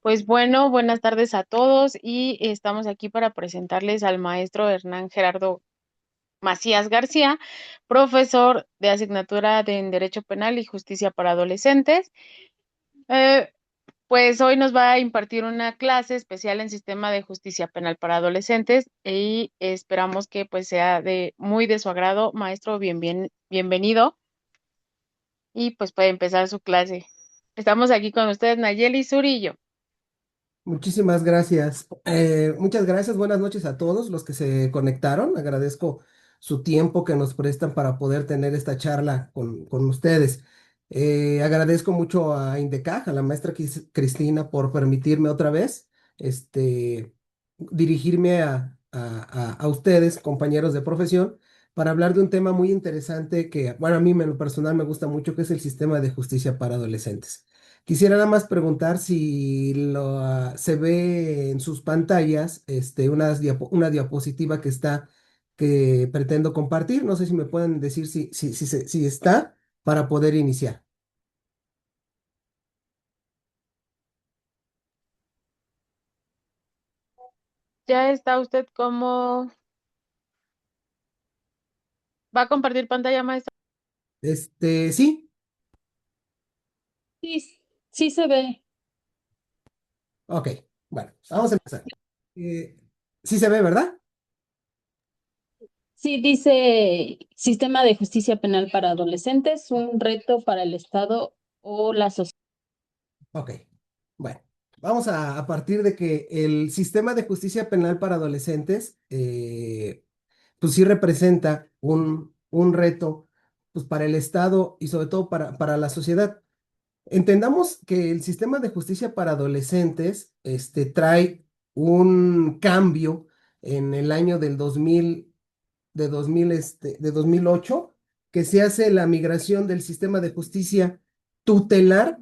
Pues bueno, buenas tardes a todos y estamos aquí para presentarles al maestro Hernán Gerardo Macías García, profesor de asignatura en Derecho Penal y Justicia para Adolescentes. Eh, pues hoy nos va a impartir una clase especial en Sistema de Justicia Penal para Adolescentes y esperamos que pues sea de muy de su agrado. Maestro, bienvenido y pues puede empezar su clase. Estamos aquí con ustedes, Nayeli Zurillo. Muchísimas gracias. Muchas gracias. Buenas noches a todos los que se conectaron. Agradezco su tiempo que nos prestan para poder tener esta charla con ustedes. Agradezco mucho a Indecaj, a la maestra Cristina, por permitirme otra vez dirigirme a ustedes, compañeros de profesión, para hablar de un tema muy interesante que, bueno, a mí en lo personal me gusta mucho, que es el sistema de justicia para adolescentes. Quisiera nada más preguntar si se ve en sus pantallas una diapositiva que pretendo compartir. No sé si me pueden decir si está para poder iniciar. Ya está usted como... ¿Va a compartir pantalla, maestro? Sí, Sí, sí se ve. ok. Bueno, vamos a empezar. Eh, sí se ve, ¿verdad? Sí, dice Sistema de Justicia Penal para Adolescentes, un reto para el Estado o la sociedad. Ok. Bueno, vamos a partir de que el sistema de justicia penal para adolescentes, pues sí representa un reto, pues, para el Estado y sobre todo para la sociedad. Entendamos que el sistema de justicia para adolescentes, trae un cambio en el año del 2000, de 2008, que se hace la migración del sistema de justicia tutelar,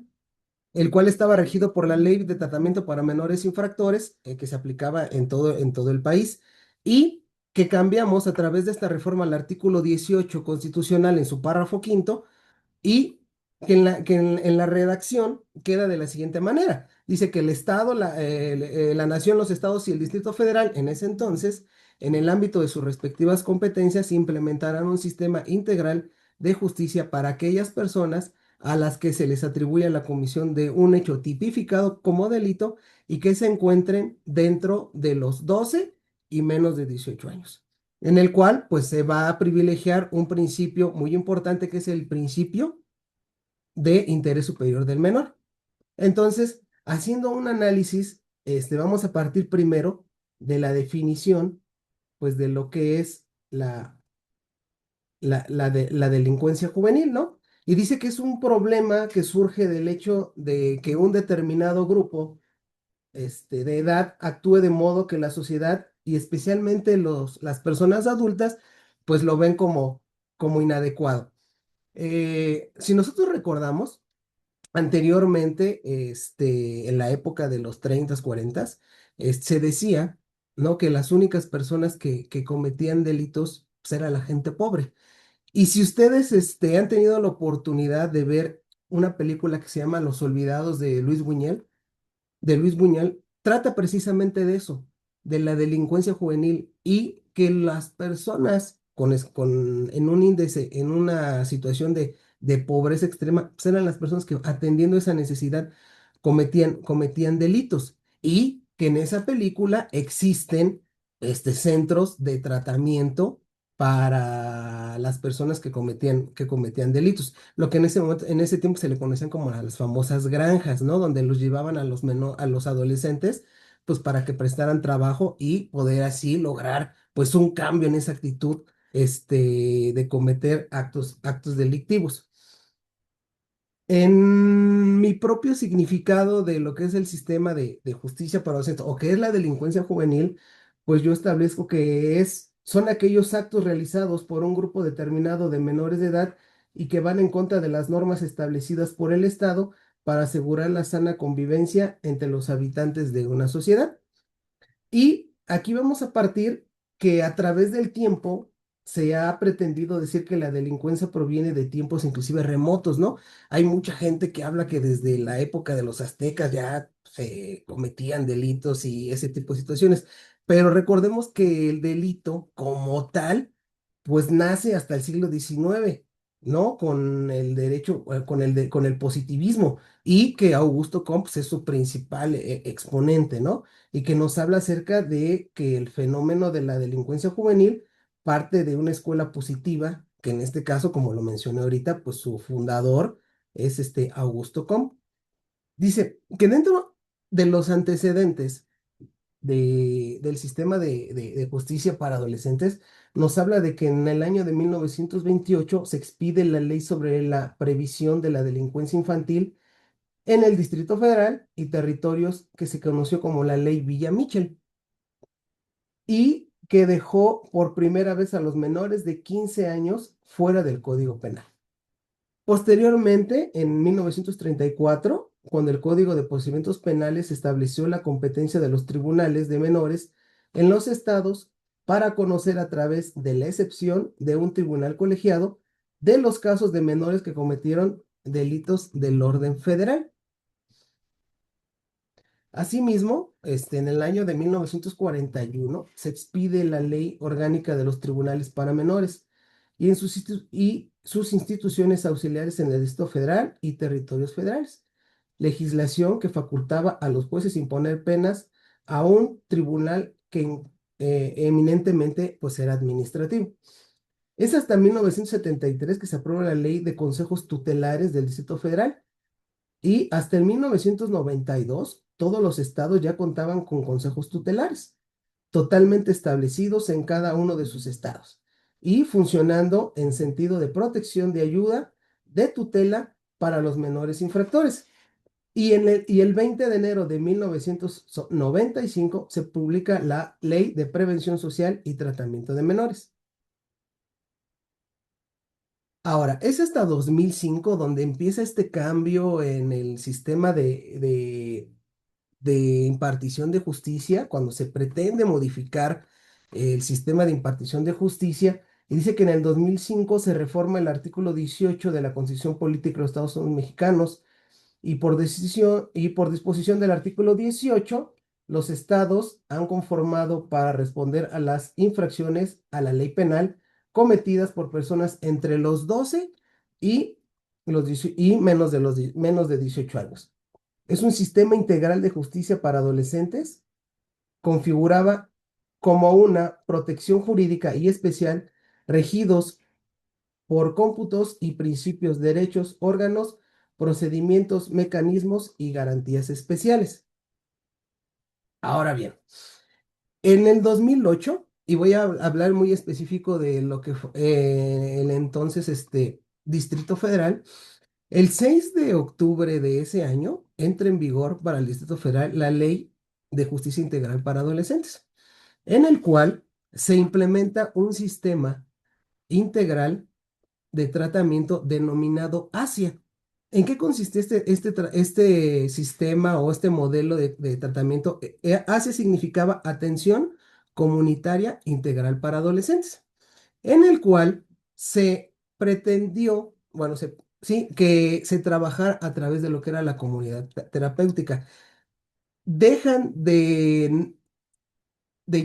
el cual estaba regido por la Ley de Tratamiento para Menores Infractores, que se aplicaba en todo el país, y que cambiamos a través de esta reforma al artículo 18 constitucional en su párrafo quinto, y que en la redacción queda de la siguiente manera. Dice que el Estado, la Nación, los estados y el Distrito Federal, en ese entonces, en el ámbito de sus respectivas competencias, implementarán un sistema integral de justicia para aquellas personas a las que se les atribuye la comisión de un hecho tipificado como delito y que se encuentren dentro de los 12 y menos de 18 años, en el cual pues se va a privilegiar un principio muy importante, que es el principio de interés superior del menor. Entonces, haciendo un análisis, vamos a partir primero de la definición, pues, de lo que es la delincuencia juvenil, ¿no? Y dice que es un problema que surge del hecho de que un determinado grupo, de edad, actúe de modo que la sociedad y especialmente las personas adultas, pues lo ven como inadecuado. Si nosotros recordamos, anteriormente, en la época de los 30, 40, se decía, ¿no?, que las únicas personas que cometían delitos, pues, era la gente pobre. Y si ustedes, han tenido la oportunidad de ver una película que se llama Los Olvidados de Luis Buñuel, trata precisamente de eso, de la delincuencia juvenil, y que las personas en un índice, en una situación de pobreza extrema, pues eran las personas que, atendiendo esa necesidad, cometían delitos, y que en esa película existen, centros de tratamiento para las personas que cometían delitos, lo que en ese tiempo se le conocían como las famosas granjas, ¿no? Donde los llevaban a los adolescentes, pues, para que prestaran trabajo y poder así lograr, pues, un cambio en esa actitud, de cometer actos delictivos. En mi propio significado de lo que es el sistema de justicia para adolescentes, o que es la delincuencia juvenil, pues yo establezco que son aquellos actos realizados por un grupo determinado de menores de edad y que van en contra de las normas establecidas por el Estado para asegurar la sana convivencia entre los habitantes de una sociedad. Y aquí vamos a partir que a través del tiempo se ha pretendido decir que la delincuencia proviene de tiempos inclusive remotos, ¿no? Hay mucha gente que habla que desde la época de los aztecas ya, pues, cometían delitos y ese tipo de situaciones. Pero recordemos que el delito como tal, pues nace hasta el siglo XIX, ¿no? Con el derecho, con el positivismo, y que Augusto Comte pues, es su principal exponente, ¿no? Y que nos habla acerca de que el fenómeno de la delincuencia juvenil parte de una escuela positiva, que en este caso, como lo mencioné ahorita, pues su fundador es Augusto Comte. Dice que dentro de los antecedentes del sistema de justicia para adolescentes, nos habla de que en el año de 1928 se expide la ley sobre la previsión de la delincuencia infantil en el Distrito Federal y territorios, que se conoció como la ley Villa Mitchell, y que dejó por primera vez a los menores de 15 años fuera del Código Penal. Posteriormente, en 1934, cuando el Código de Procedimientos Penales estableció la competencia de los tribunales de menores en los estados para conocer a través de la excepción de un tribunal colegiado de los casos de menores que cometieron delitos del orden federal. Asimismo, en el año de 1941 se expide la Ley Orgánica de los Tribunales para Menores y, y sus instituciones auxiliares en el Distrito Federal y territorios federales. Legislación que facultaba a los jueces imponer penas a un tribunal que eminentemente pues, era administrativo. Es hasta 1973 que se aprueba la Ley de Consejos Tutelares del Distrito Federal, y hasta el 1992, todos los estados ya contaban con consejos tutelares, totalmente establecidos en cada uno de sus estados y funcionando en sentido de protección, de ayuda, de tutela para los menores infractores. Y el 20 de enero de 1995 se publica la Ley de Prevención Social y Tratamiento de Menores. Ahora, es hasta 2005 donde empieza este cambio en el sistema de impartición de justicia, cuando se pretende modificar el sistema de impartición de justicia, y dice que en el 2005 se reforma el artículo 18 de la Constitución Política de los Estados Unidos Mexicanos, y por disposición del artículo 18, los estados han conformado para responder a las infracciones a la ley penal cometidas por personas entre los 12 y, menos de 18 años. Es un sistema integral de justicia para adolescentes, configuraba como una protección jurídica y especial, regidos por cómputos y principios, derechos, órganos, procedimientos, mecanismos y garantías especiales. Ahora bien, en el 2008, y voy a hablar muy específico de lo que fue el entonces Distrito Federal, el 6 de octubre de ese año entra en vigor para el Distrito Federal la Ley de Justicia Integral para Adolescentes, en el cual se implementa un sistema integral de tratamiento denominado ASIA. ¿En qué consiste este sistema o este modelo de tratamiento? ASIA significaba Atención Comunitaria Integral para Adolescentes, en el cual se pretendió, bueno, sí, que se trabajara a través de lo que era la comunidad terapéutica. Dejan de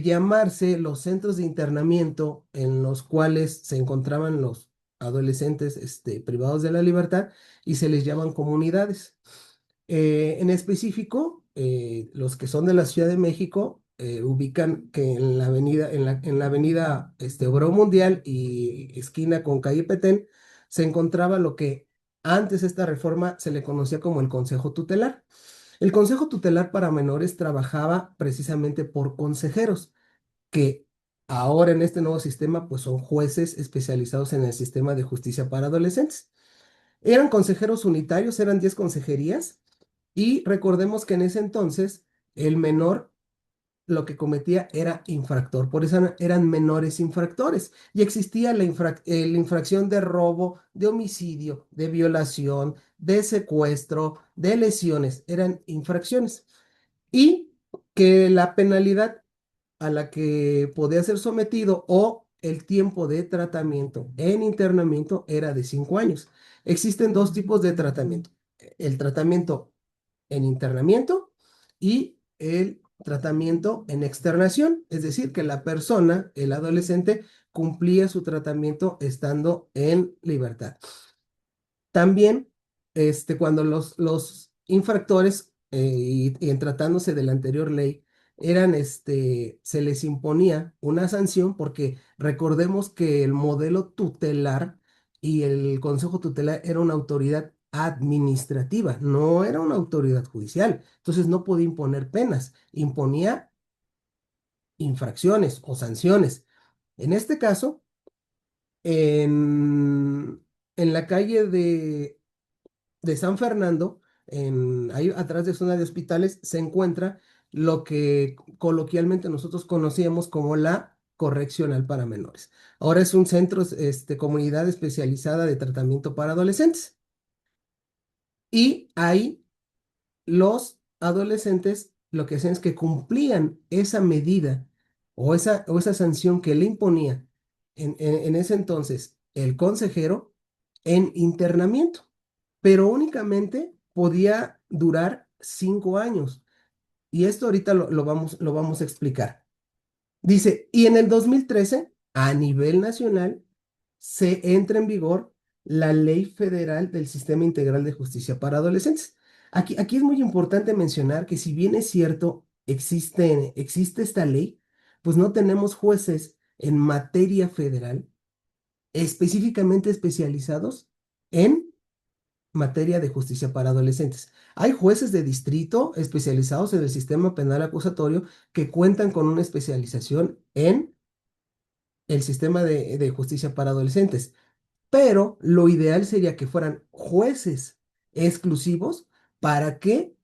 llamarse los centros de internamiento en los cuales se encontraban los adolescentes privados de la libertad, y se les llaman comunidades. En específico, los que son de la Ciudad de México ubican que en la avenida, en la avenida Obrero Mundial y esquina con calle Petén, se encontraba lo que antes esta reforma se le conocía como el Consejo Tutelar. El Consejo Tutelar para Menores trabajaba precisamente por consejeros, que ahora en este nuevo sistema pues son jueces especializados en el sistema de justicia para adolescentes. Eran consejeros unitarios, eran 10 consejerías, y recordemos que en ese entonces el menor lo que cometía era infractor, por eso eran menores infractores, y existía la infracción de robo, de homicidio, de violación, de secuestro, de lesiones, eran infracciones, y que la penalidad a la que podía ser sometido o el tiempo de tratamiento en internamiento era de 5 años. Existen dos tipos de tratamiento: el tratamiento en internamiento y el tratamiento en externación, es decir, que la persona, el adolescente, cumplía su tratamiento estando en libertad. También, cuando los infractores, y en tratándose de la anterior ley, se les imponía una sanción porque recordemos que el modelo tutelar y el consejo tutelar era una autoridad administrativa, no era una autoridad judicial. Entonces no podía imponer penas, imponía infracciones o sanciones. En este caso, en la calle de San Fernando, ahí atrás de zona de hospitales, se encuentra lo que coloquialmente nosotros conocíamos como la correccional para menores. Ahora es un centro, comunidad especializada de tratamiento para adolescentes. Y ahí los adolescentes lo que hacían es que cumplían esa medida o esa sanción que le imponía en ese entonces el consejero en internamiento, pero únicamente podía durar 5 años. Y esto ahorita lo vamos a explicar. Dice, y en el 2013 a nivel nacional, se entra en vigor la Ley Federal del Sistema Integral de Justicia para Adolescentes. Aquí es muy importante mencionar que si bien es cierto, existe esta ley, pues no tenemos jueces en materia federal específicamente especializados en materia de justicia para adolescentes. Hay jueces de distrito especializados en el sistema penal acusatorio que cuentan con una especialización en el sistema de justicia para adolescentes, pero lo ideal sería que fueran jueces exclusivos para que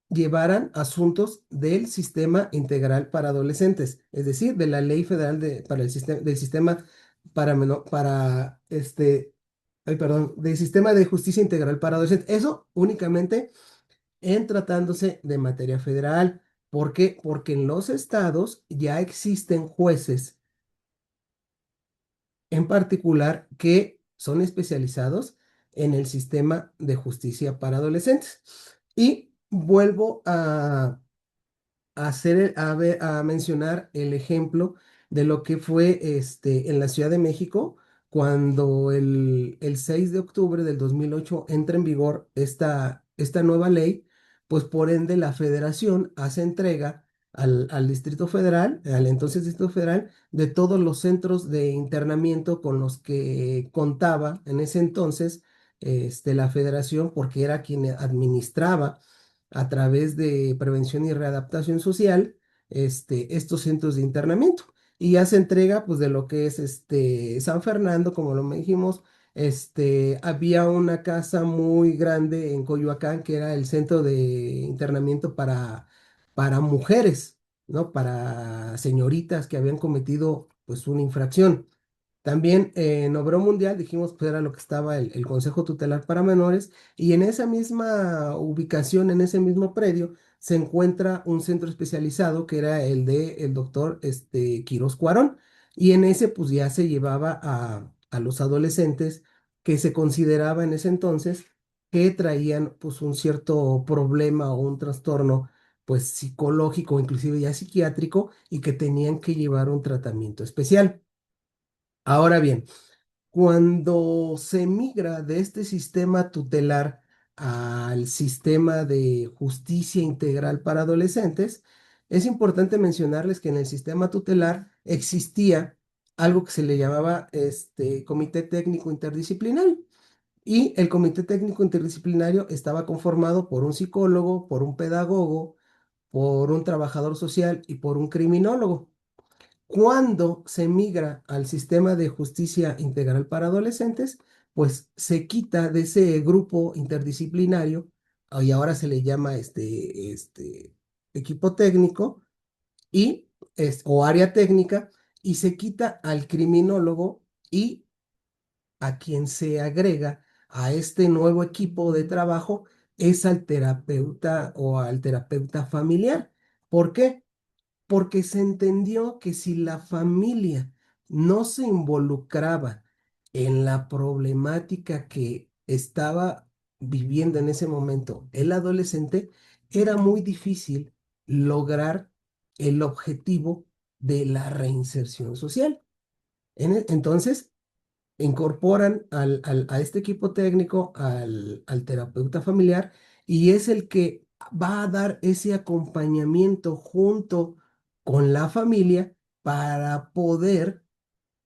llevaran asuntos del sistema integral para adolescentes, es decir, de la ley federal para el sistema, del sistema ay, perdón, del sistema de justicia integral para adolescentes. Eso únicamente en tratándose de materia federal. ¿Por qué? Porque en los estados ya existen jueces en particular que son especializados en el sistema de justicia para adolescentes. Y vuelvo a mencionar el ejemplo de lo que fue en la Ciudad de México, cuando el 6 de octubre del 2008 entra en vigor esta nueva ley, pues por ende la federación hace entrega al Distrito Federal, al entonces Distrito Federal, de todos los centros de internamiento con los que contaba en ese entonces la federación, porque era quien administraba a través de prevención y readaptación social, estos centros de internamiento. Y ya se entrega, pues, de lo que es San Fernando, como lo dijimos, había una casa muy grande en Coyoacán, que era el centro de internamiento para mujeres, ¿no? Para señoritas que habían cometido, pues, una infracción. También en Obrero Mundial, dijimos, pues era lo que estaba el Consejo Tutelar para Menores, y en esa misma ubicación, en ese mismo predio, se encuentra un centro especializado que era el de el doctor Quirós Cuarón, y en ese pues ya se llevaba a los adolescentes que se consideraba en ese entonces que traían pues un cierto problema o un trastorno pues psicológico, inclusive ya psiquiátrico, y que tenían que llevar un tratamiento especial. Ahora bien, cuando se migra de este sistema tutelar al sistema de justicia integral para adolescentes, es importante mencionarles que en el sistema tutelar existía algo que se le llamaba Comité Técnico Interdisciplinario. Y el Comité Técnico Interdisciplinario estaba conformado por un psicólogo, por un pedagogo, por un trabajador social y por un criminólogo. Cuando se migra al sistema de justicia integral para adolescentes, pues se quita de ese grupo interdisciplinario, y ahora se le llama equipo técnico o área técnica, y se quita al criminólogo, y a quien se agrega a este nuevo equipo de trabajo es al terapeuta o al terapeuta familiar. ¿Por qué? Porque se entendió que si la familia no se involucraba en la problemática que estaba viviendo en ese momento el adolescente, era muy difícil lograr el objetivo de la reinserción social. Entonces, incorporan a este equipo técnico, al terapeuta familiar, y es el que va a dar ese acompañamiento junto con la familia para poder,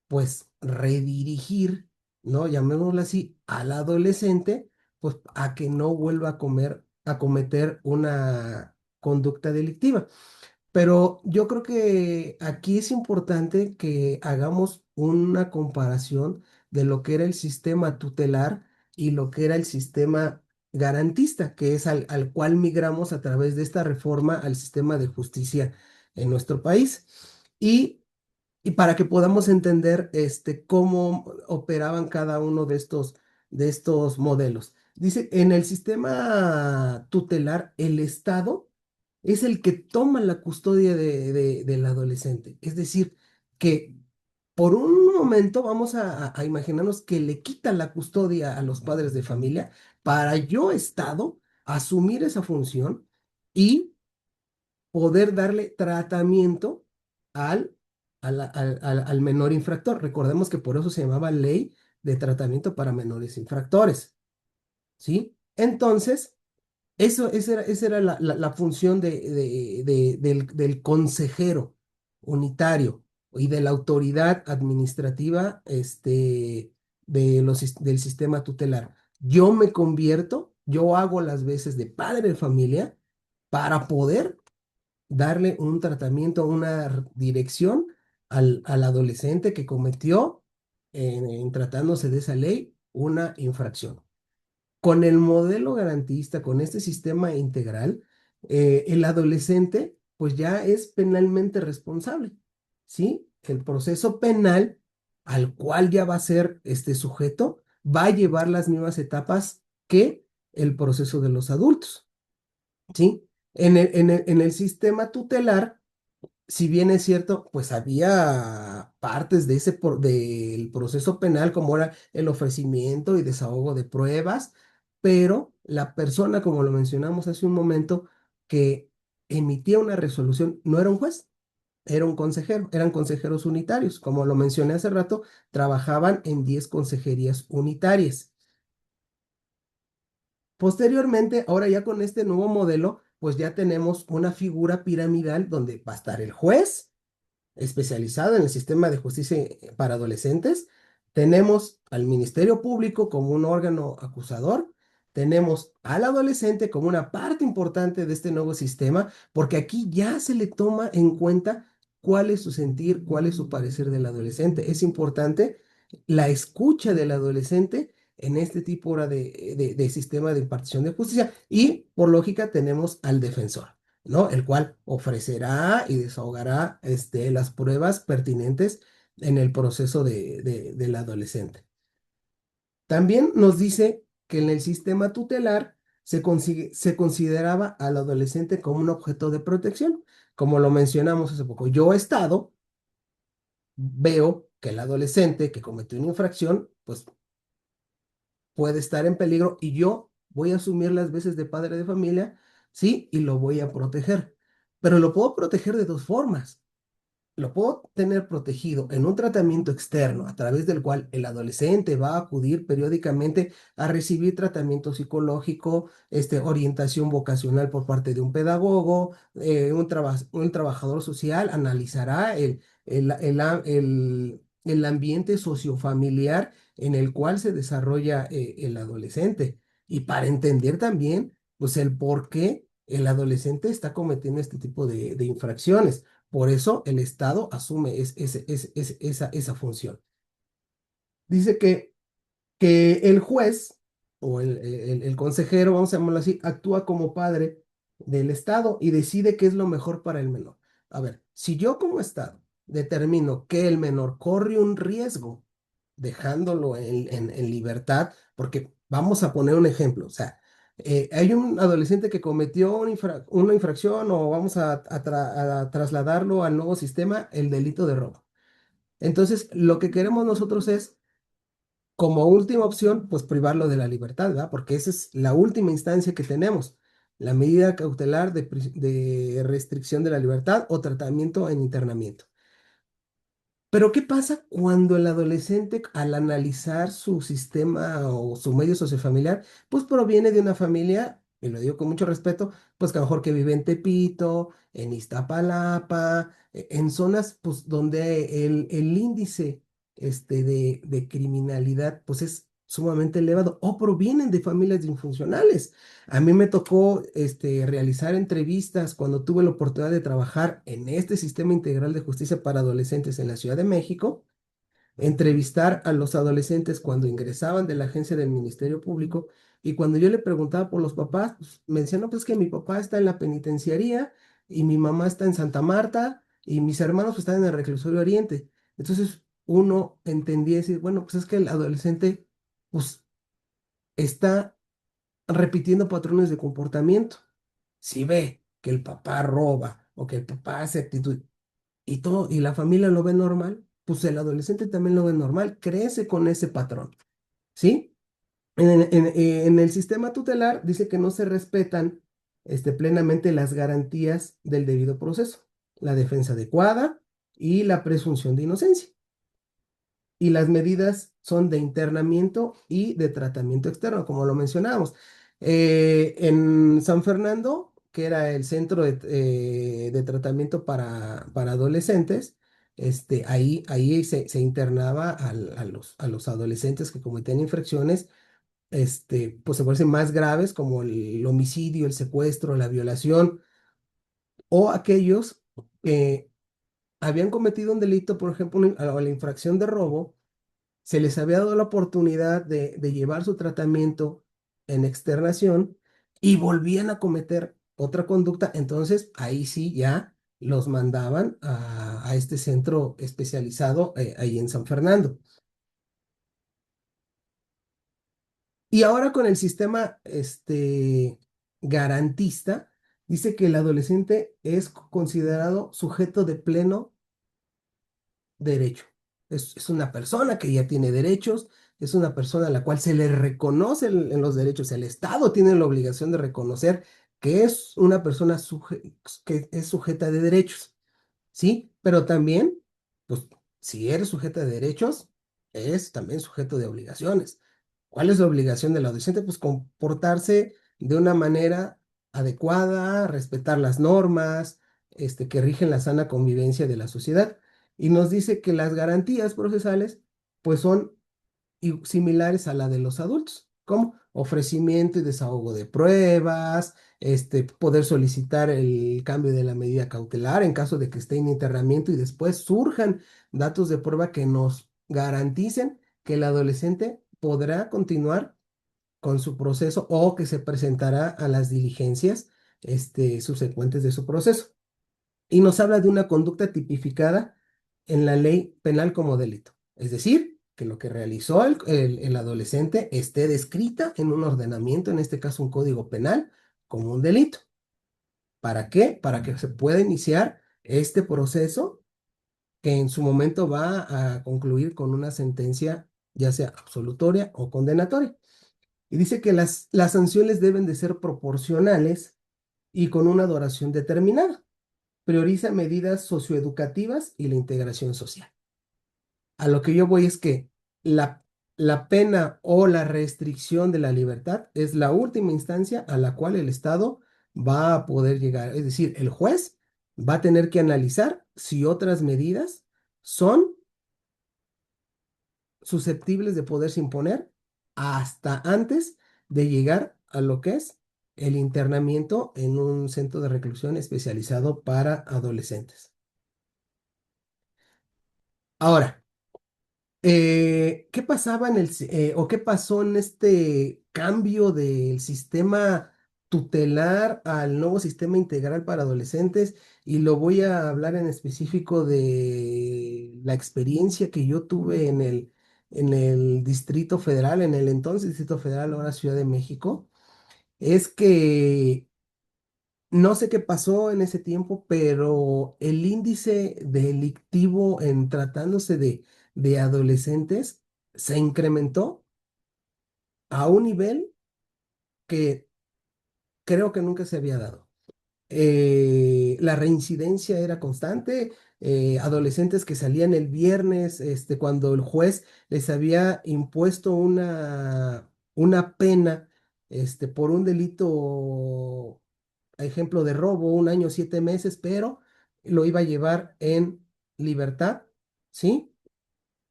pues, redirigir, ¿no? Llamémoslo así, al adolescente, pues, a que no vuelva a cometer una conducta delictiva. Pero yo creo que aquí es importante que hagamos una comparación de lo que era el sistema tutelar y lo que era el sistema garantista, que es al cual migramos a través de esta reforma al sistema de justicia en nuestro país. Y, y para que podamos entender cómo operaban cada uno de estos modelos. Dice, en el sistema tutelar, el Estado es el que toma la custodia del adolescente. Es decir, que por un momento vamos a imaginarnos que le quita la custodia a los padres de familia para yo, Estado, asumir esa función y poder darle tratamiento al, al menor infractor. Recordemos que por eso se llamaba Ley de Tratamiento para Menores Infractores, ¿sí? Entonces, esa era la función del consejero unitario y de la autoridad administrativa del sistema tutelar. Yo me convierto, yo hago las veces de padre de familia para poder darle un tratamiento, una dirección al adolescente que cometió, en tratándose de esa ley, una infracción. Con el modelo garantista, con este sistema integral, el adolescente pues ya es penalmente responsable, ¿sí? El proceso penal al cual ya va a ser este sujeto va a llevar las mismas etapas que el proceso de los adultos, ¿sí? En el sistema tutelar, si bien es cierto, pues había partes de del proceso penal, como era el ofrecimiento y desahogo de pruebas, pero la persona, como lo mencionamos hace un momento, que emitía una resolución, no era un juez, era un consejero, eran consejeros unitarios. Como lo mencioné hace rato, trabajaban en 10 consejerías unitarias. Posteriormente, ahora ya con este nuevo modelo, pues ya tenemos una figura piramidal donde va a estar el juez, especializado en el sistema de justicia para adolescentes. Tenemos al Ministerio Público como un órgano acusador. Tenemos al adolescente como una parte importante de este nuevo sistema, porque aquí ya se le toma en cuenta cuál es su sentir, cuál es su parecer del adolescente. Es importante la escucha del adolescente en este tipo ahora de sistema de impartición de justicia. Y por lógica tenemos al defensor, ¿no? El cual ofrecerá y desahogará las pruebas pertinentes en el proceso del adolescente. También nos dice que en el sistema tutelar se consideraba al adolescente como un objeto de protección. Como lo mencionamos hace poco, yo, Estado, veo que el adolescente que cometió una infracción, pues puede estar en peligro y yo voy a asumir las veces de padre de familia, ¿sí? Y lo voy a proteger. Pero lo puedo proteger de dos formas. Lo puedo tener protegido en un tratamiento externo a través del cual el adolescente va a acudir periódicamente a recibir tratamiento psicológico, orientación vocacional por parte de un pedagogo, un trabajador social analizará el ambiente sociofamiliar en el cual se desarrolla el adolescente y para entender también pues el por qué el adolescente está cometiendo este tipo de infracciones. Por eso el Estado asume esa función. Dice que el juez o el consejero, vamos a llamarlo así, actúa como padre del Estado y decide qué es lo mejor para el menor. A ver, si yo como Estado determino que el menor corre un riesgo dejándolo en libertad, porque vamos a poner un ejemplo, o sea, hay un adolescente que cometió una infracción o vamos a trasladarlo al nuevo sistema, el delito de robo. Entonces, lo que queremos nosotros es, como última opción, pues privarlo de la libertad, ¿verdad? Porque esa es la última instancia que tenemos. la medida cautelar de restricción de la libertad o tratamiento en internamiento. Pero ¿qué pasa cuando el adolescente, al analizar su sistema o su medio sociofamiliar, pues proviene de una familia, y lo digo con mucho respeto, pues que a lo mejor que vive en Tepito, en Iztapalapa, en zonas pues donde el índice de criminalidad pues es sumamente elevado, o provienen de familias disfuncionales? A mí me tocó realizar entrevistas cuando tuve la oportunidad de trabajar en este sistema integral de justicia para adolescentes en la Ciudad de México, entrevistar a los adolescentes cuando ingresaban de la agencia del Ministerio Público, y cuando yo le preguntaba por los papás, pues, me decían, no, pues que mi papá está en la penitenciaría y mi mamá está en Santa Marta y mis hermanos pues, están en el reclusorio Oriente. Entonces uno entendía y decir, bueno, pues es que el adolescente pues está repitiendo patrones de comportamiento. Si ve que el papá roba o que el papá hace actitud y todo, y la familia lo ve normal, pues el adolescente también lo ve normal, crece con ese patrón, ¿sí? En el sistema tutelar dice que no se respetan plenamente las garantías del debido proceso, la defensa adecuada y la presunción de inocencia. Y las medidas son de internamiento y de tratamiento externo, como lo mencionábamos. En San Fernando, que era el centro de tratamiento para adolescentes, ahí se internaba a los adolescentes que cometían infracciones, pues se parecen más graves, como el homicidio, el secuestro, la violación, o aquellos que habían cometido un delito, por ejemplo, o la infracción de robo, se les había dado la oportunidad de llevar su tratamiento en externación y volvían a cometer otra conducta, entonces ahí sí ya los mandaban a este centro especializado ahí en San Fernando. Y ahora con el sistema garantista, dice que el adolescente es considerado sujeto de pleno derecho. Es una persona que ya tiene derechos, es una persona a la cual se le reconoce en los derechos. El Estado tiene la obligación de reconocer que es una persona que es sujeta de derechos, ¿sí? Pero también, pues, si eres sujeta de derechos, es también sujeto de obligaciones. ¿Cuál es la obligación del adolescente? Pues comportarse de una manera adecuada, respetar las normas, que rigen la sana convivencia de la sociedad. Y nos dice que las garantías procesales, pues son similares a la de los adultos, como ofrecimiento y desahogo de pruebas, poder solicitar el cambio de la medida cautelar en caso de que esté en internamiento y después surjan datos de prueba que nos garanticen que el adolescente podrá continuar con su proceso o que se presentará a las diligencias, subsecuentes de su proceso. Y nos habla de una conducta tipificada en la ley penal como delito. Es decir, que lo que realizó el adolescente esté descrita en un ordenamiento, en este caso un código penal, como un delito. ¿Para qué? Para que se pueda iniciar este proceso que en su momento va a concluir con una sentencia, ya sea absolutoria o condenatoria. Y dice que las sanciones deben de ser proporcionales y con una duración determinada. Prioriza medidas socioeducativas y la integración social. A lo que yo voy es que la, la pena o la restricción de la libertad es la última instancia a la cual el Estado va a poder llegar. Es decir, el juez va a tener que analizar si otras medidas son susceptibles de poderse imponer hasta antes de llegar a lo que es el internamiento en un centro de reclusión especializado para adolescentes. Ahora, ¿qué pasaba o qué pasó en este cambio del sistema tutelar al nuevo sistema integral para adolescentes? Y lo voy a hablar en específico de la experiencia que yo tuve en el Distrito Federal, en el entonces Distrito Federal, ahora Ciudad de México. Es que no sé qué pasó en ese tiempo, pero el índice delictivo en tratándose de adolescentes se incrementó a un nivel que creo que nunca se había dado. La reincidencia era constante, adolescentes que salían el viernes, cuando el juez les había impuesto una pena, por un delito, ejemplo de robo, 1 año, 7 meses, pero lo iba a llevar en libertad, ¿sí?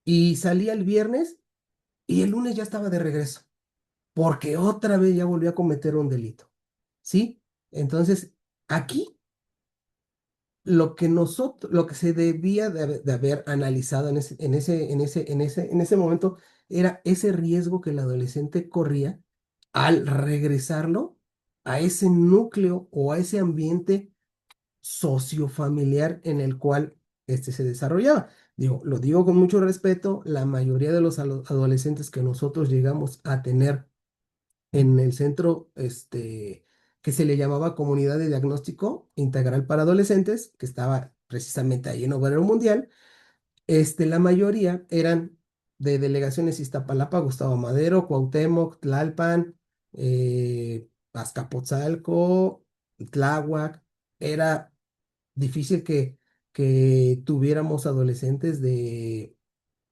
Y salía el viernes y el lunes ya estaba de regreso, porque otra vez ya volvió a cometer un delito, ¿sí? Entonces, aquí lo que se debía de haber analizado en ese momento era ese riesgo que el adolescente corría al regresarlo a ese núcleo o a ese ambiente sociofamiliar en el cual se desarrollaba. Lo digo con mucho respeto, la mayoría de los adolescentes que nosotros llegamos a tener en el centro, que se le llamaba Comunidad de Diagnóstico Integral para Adolescentes, que estaba precisamente ahí en Obrero Mundial. La mayoría eran de delegaciones Iztapalapa, Gustavo Madero, Cuauhtémoc, Tlalpan, Azcapotzalco, Tláhuac. Era difícil que tuviéramos adolescentes de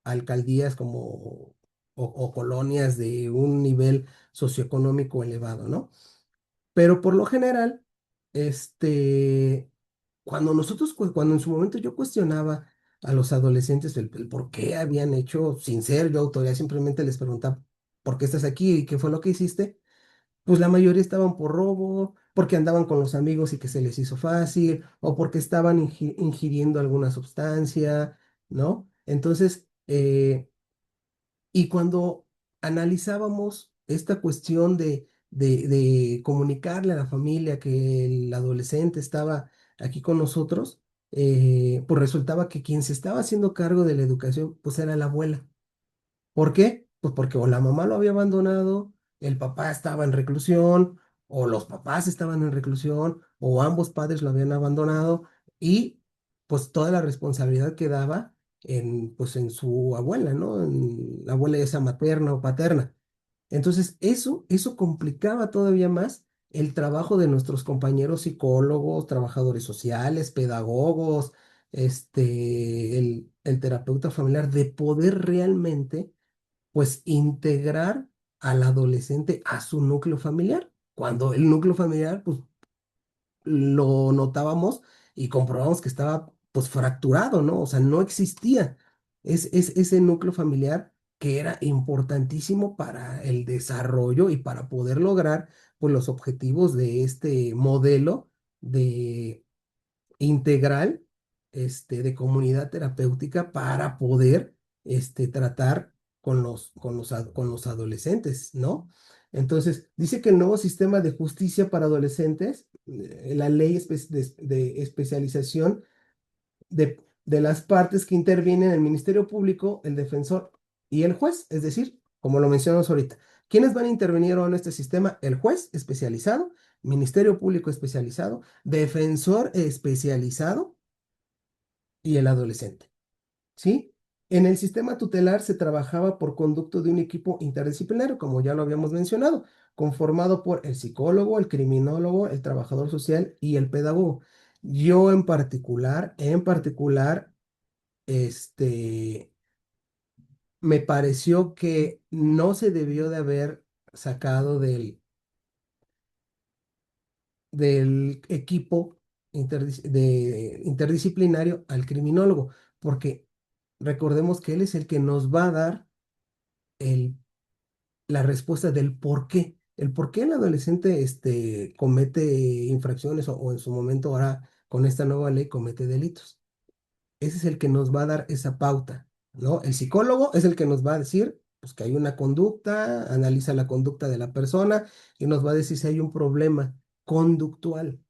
alcaldías como o colonias de un nivel socioeconómico elevado, ¿no? Pero por lo general, cuando en su momento yo cuestionaba a los adolescentes el por qué habían hecho, sin ser yo autoridad, simplemente les preguntaba, ¿por qué estás aquí y qué fue lo que hiciste? Pues la mayoría estaban por robo, porque andaban con los amigos y que se les hizo fácil, o porque estaban ingiriendo alguna sustancia, ¿no? Entonces, y cuando analizábamos esta cuestión de comunicarle a la familia que el adolescente estaba aquí con nosotros, pues resultaba que quien se estaba haciendo cargo de la educación, pues era la abuela. ¿Por qué? Pues porque o la mamá lo había abandonado, el papá estaba en reclusión, o los papás estaban en reclusión, o ambos padres lo habían abandonado, y pues toda la responsabilidad quedaba pues en su abuela, ¿no? En la abuela ya sea materna o paterna. Entonces, eso complicaba todavía más el trabajo de nuestros compañeros psicólogos, trabajadores sociales, pedagogos, el terapeuta familiar, de poder realmente pues integrar al adolescente a su núcleo familiar. Cuando el núcleo familiar, pues lo notábamos y comprobamos que estaba pues fracturado, ¿no? O sea, no existía ese núcleo familiar que era importantísimo para el desarrollo y para poder lograr pues los objetivos de este modelo de integral, de comunidad terapéutica para poder, tratar con los adolescentes, ¿no? Entonces, dice que el nuevo sistema de justicia para adolescentes, la ley de especialización de las partes que intervienen, el Ministerio Público, el defensor y el juez, es decir, como lo mencionamos ahorita, ¿quiénes van a intervenir ahora en este sistema? El juez especializado, Ministerio Público especializado, defensor especializado y el adolescente, ¿sí? En el sistema tutelar se trabajaba por conducto de un equipo interdisciplinario, como ya lo habíamos mencionado, conformado por el psicólogo, el criminólogo, el trabajador social y el pedagogo. Yo en particular, este, me pareció que no se debió de haber sacado del equipo interdisciplinario al criminólogo, porque recordemos que él es el que nos va a dar el, la respuesta del por qué el adolescente, comete infracciones o en su momento ahora con esta nueva ley comete delitos. Ese es el que nos va a dar esa pauta, ¿no? El psicólogo es el que nos va a decir, pues, que hay una conducta, analiza la conducta de la persona y nos va a decir si hay un problema conductual.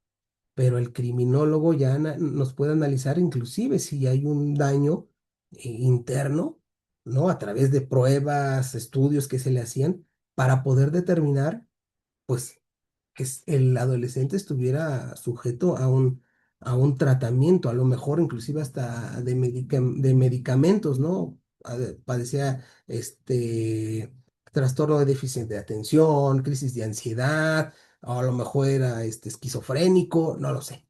Pero el criminólogo ya nos puede analizar inclusive si hay un daño interno, ¿no? A través de pruebas, estudios que se le hacían para poder determinar, pues, que el adolescente estuviera sujeto a un tratamiento, a lo mejor inclusive hasta de medicamentos, ¿no? Padecía trastorno de déficit de atención, crisis de ansiedad, o a lo mejor era esquizofrénico, no lo sé.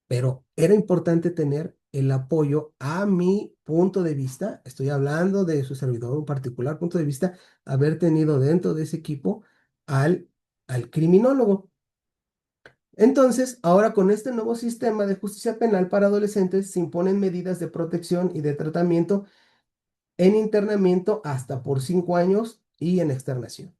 Pero era importante tener el apoyo a mi punto de vista, estoy hablando de su servidor, un particular punto de vista, haber tenido dentro de ese equipo al, al criminólogo. Entonces, ahora con este nuevo sistema de justicia penal para adolescentes se imponen medidas de protección y de tratamiento en internamiento hasta por 5 años y en externación.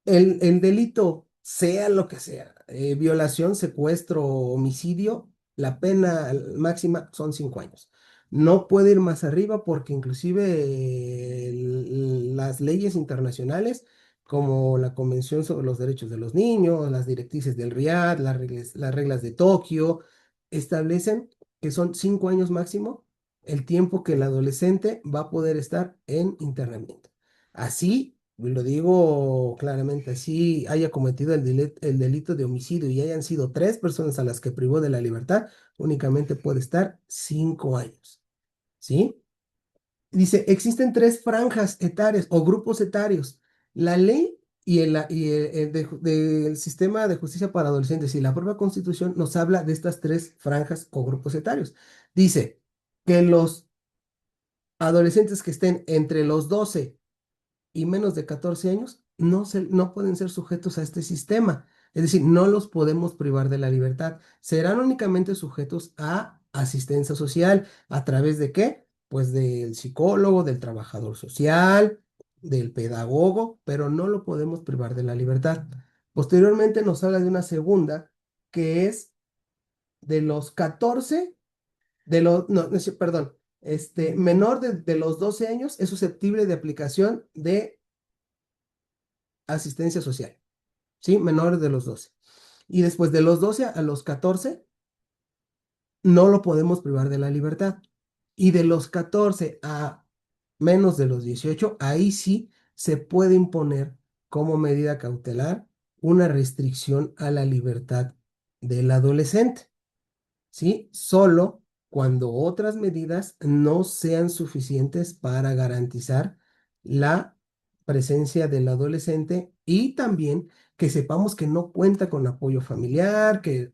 El delito, sea lo que sea, violación, secuestro, homicidio, la pena máxima son 5 años. No puede ir más arriba porque inclusive las leyes internacionales, como la Convención sobre los Derechos de los Niños, las directrices del RIAD, las reglas de Tokio, establecen que son 5 años máximo el tiempo que el adolescente va a poder estar en internamiento. Así, lo digo claramente, así haya cometido el delito de homicidio y hayan sido 3 personas a las que privó de la libertad, únicamente puede estar 5 años, ¿sí? Dice, existen 3 franjas etarias o grupos etarios. La ley del sistema de justicia para adolescentes y la propia Constitución nos habla de estas 3 franjas o grupos etarios. Dice que los adolescentes que estén entre los 12 y menos de 14 años no pueden ser sujetos a este sistema. Es decir, no los podemos privar de la libertad. Serán únicamente sujetos a asistencia social. ¿A través de qué? Pues del psicólogo, del trabajador social, del pedagogo, pero no lo podemos privar de la libertad. Posteriormente nos habla de una segunda, que es de los 14, no, perdón, menor de los 12 años es susceptible de aplicación de asistencia social, ¿sí? Menores de los 12. Y después de los 12 a los 14, no lo podemos privar de la libertad. Y de los 14 a menos de los 18, ahí sí se puede imponer como medida cautelar una restricción a la libertad del adolescente, ¿sí? Solo cuando otras medidas no sean suficientes para garantizar la presencia del adolescente y también que sepamos que no cuenta con apoyo familiar, que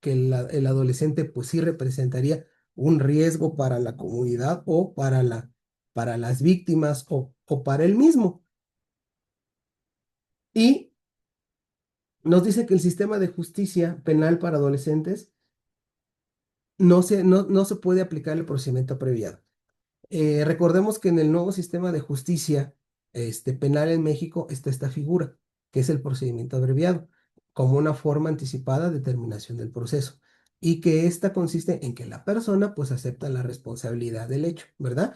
el adolescente pues sí representaría un riesgo para la comunidad o para las víctimas o para él mismo. Y nos dice que el sistema de justicia penal para adolescentes no se puede aplicar el procedimiento abreviado. Recordemos que en el nuevo sistema de justicia penal en México está esta figura, que es el procedimiento abreviado, como una forma anticipada de terminación del proceso, y que esta consiste en que la persona pues acepta la responsabilidad del hecho, ¿verdad?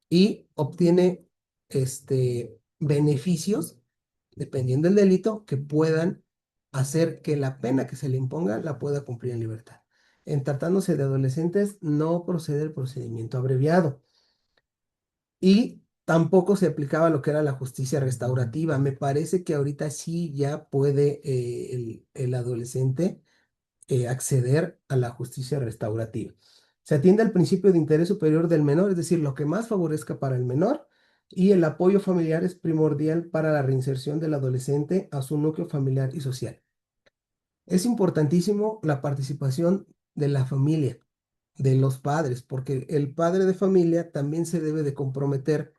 Y obtiene beneficios, dependiendo del delito, que puedan hacer que la pena que se le imponga la pueda cumplir en libertad. En tratándose de adolescentes, no procede el procedimiento abreviado y tampoco se aplicaba lo que era la justicia restaurativa. Me parece que ahorita sí ya puede el adolescente acceder a la justicia restaurativa. Se atiende al principio de interés superior del menor, es decir, lo que más favorezca para el menor, y el apoyo familiar es primordial para la reinserción del adolescente a su núcleo familiar y social. Es importantísimo la participación de la familia, de los padres, porque el padre de familia también se debe de comprometer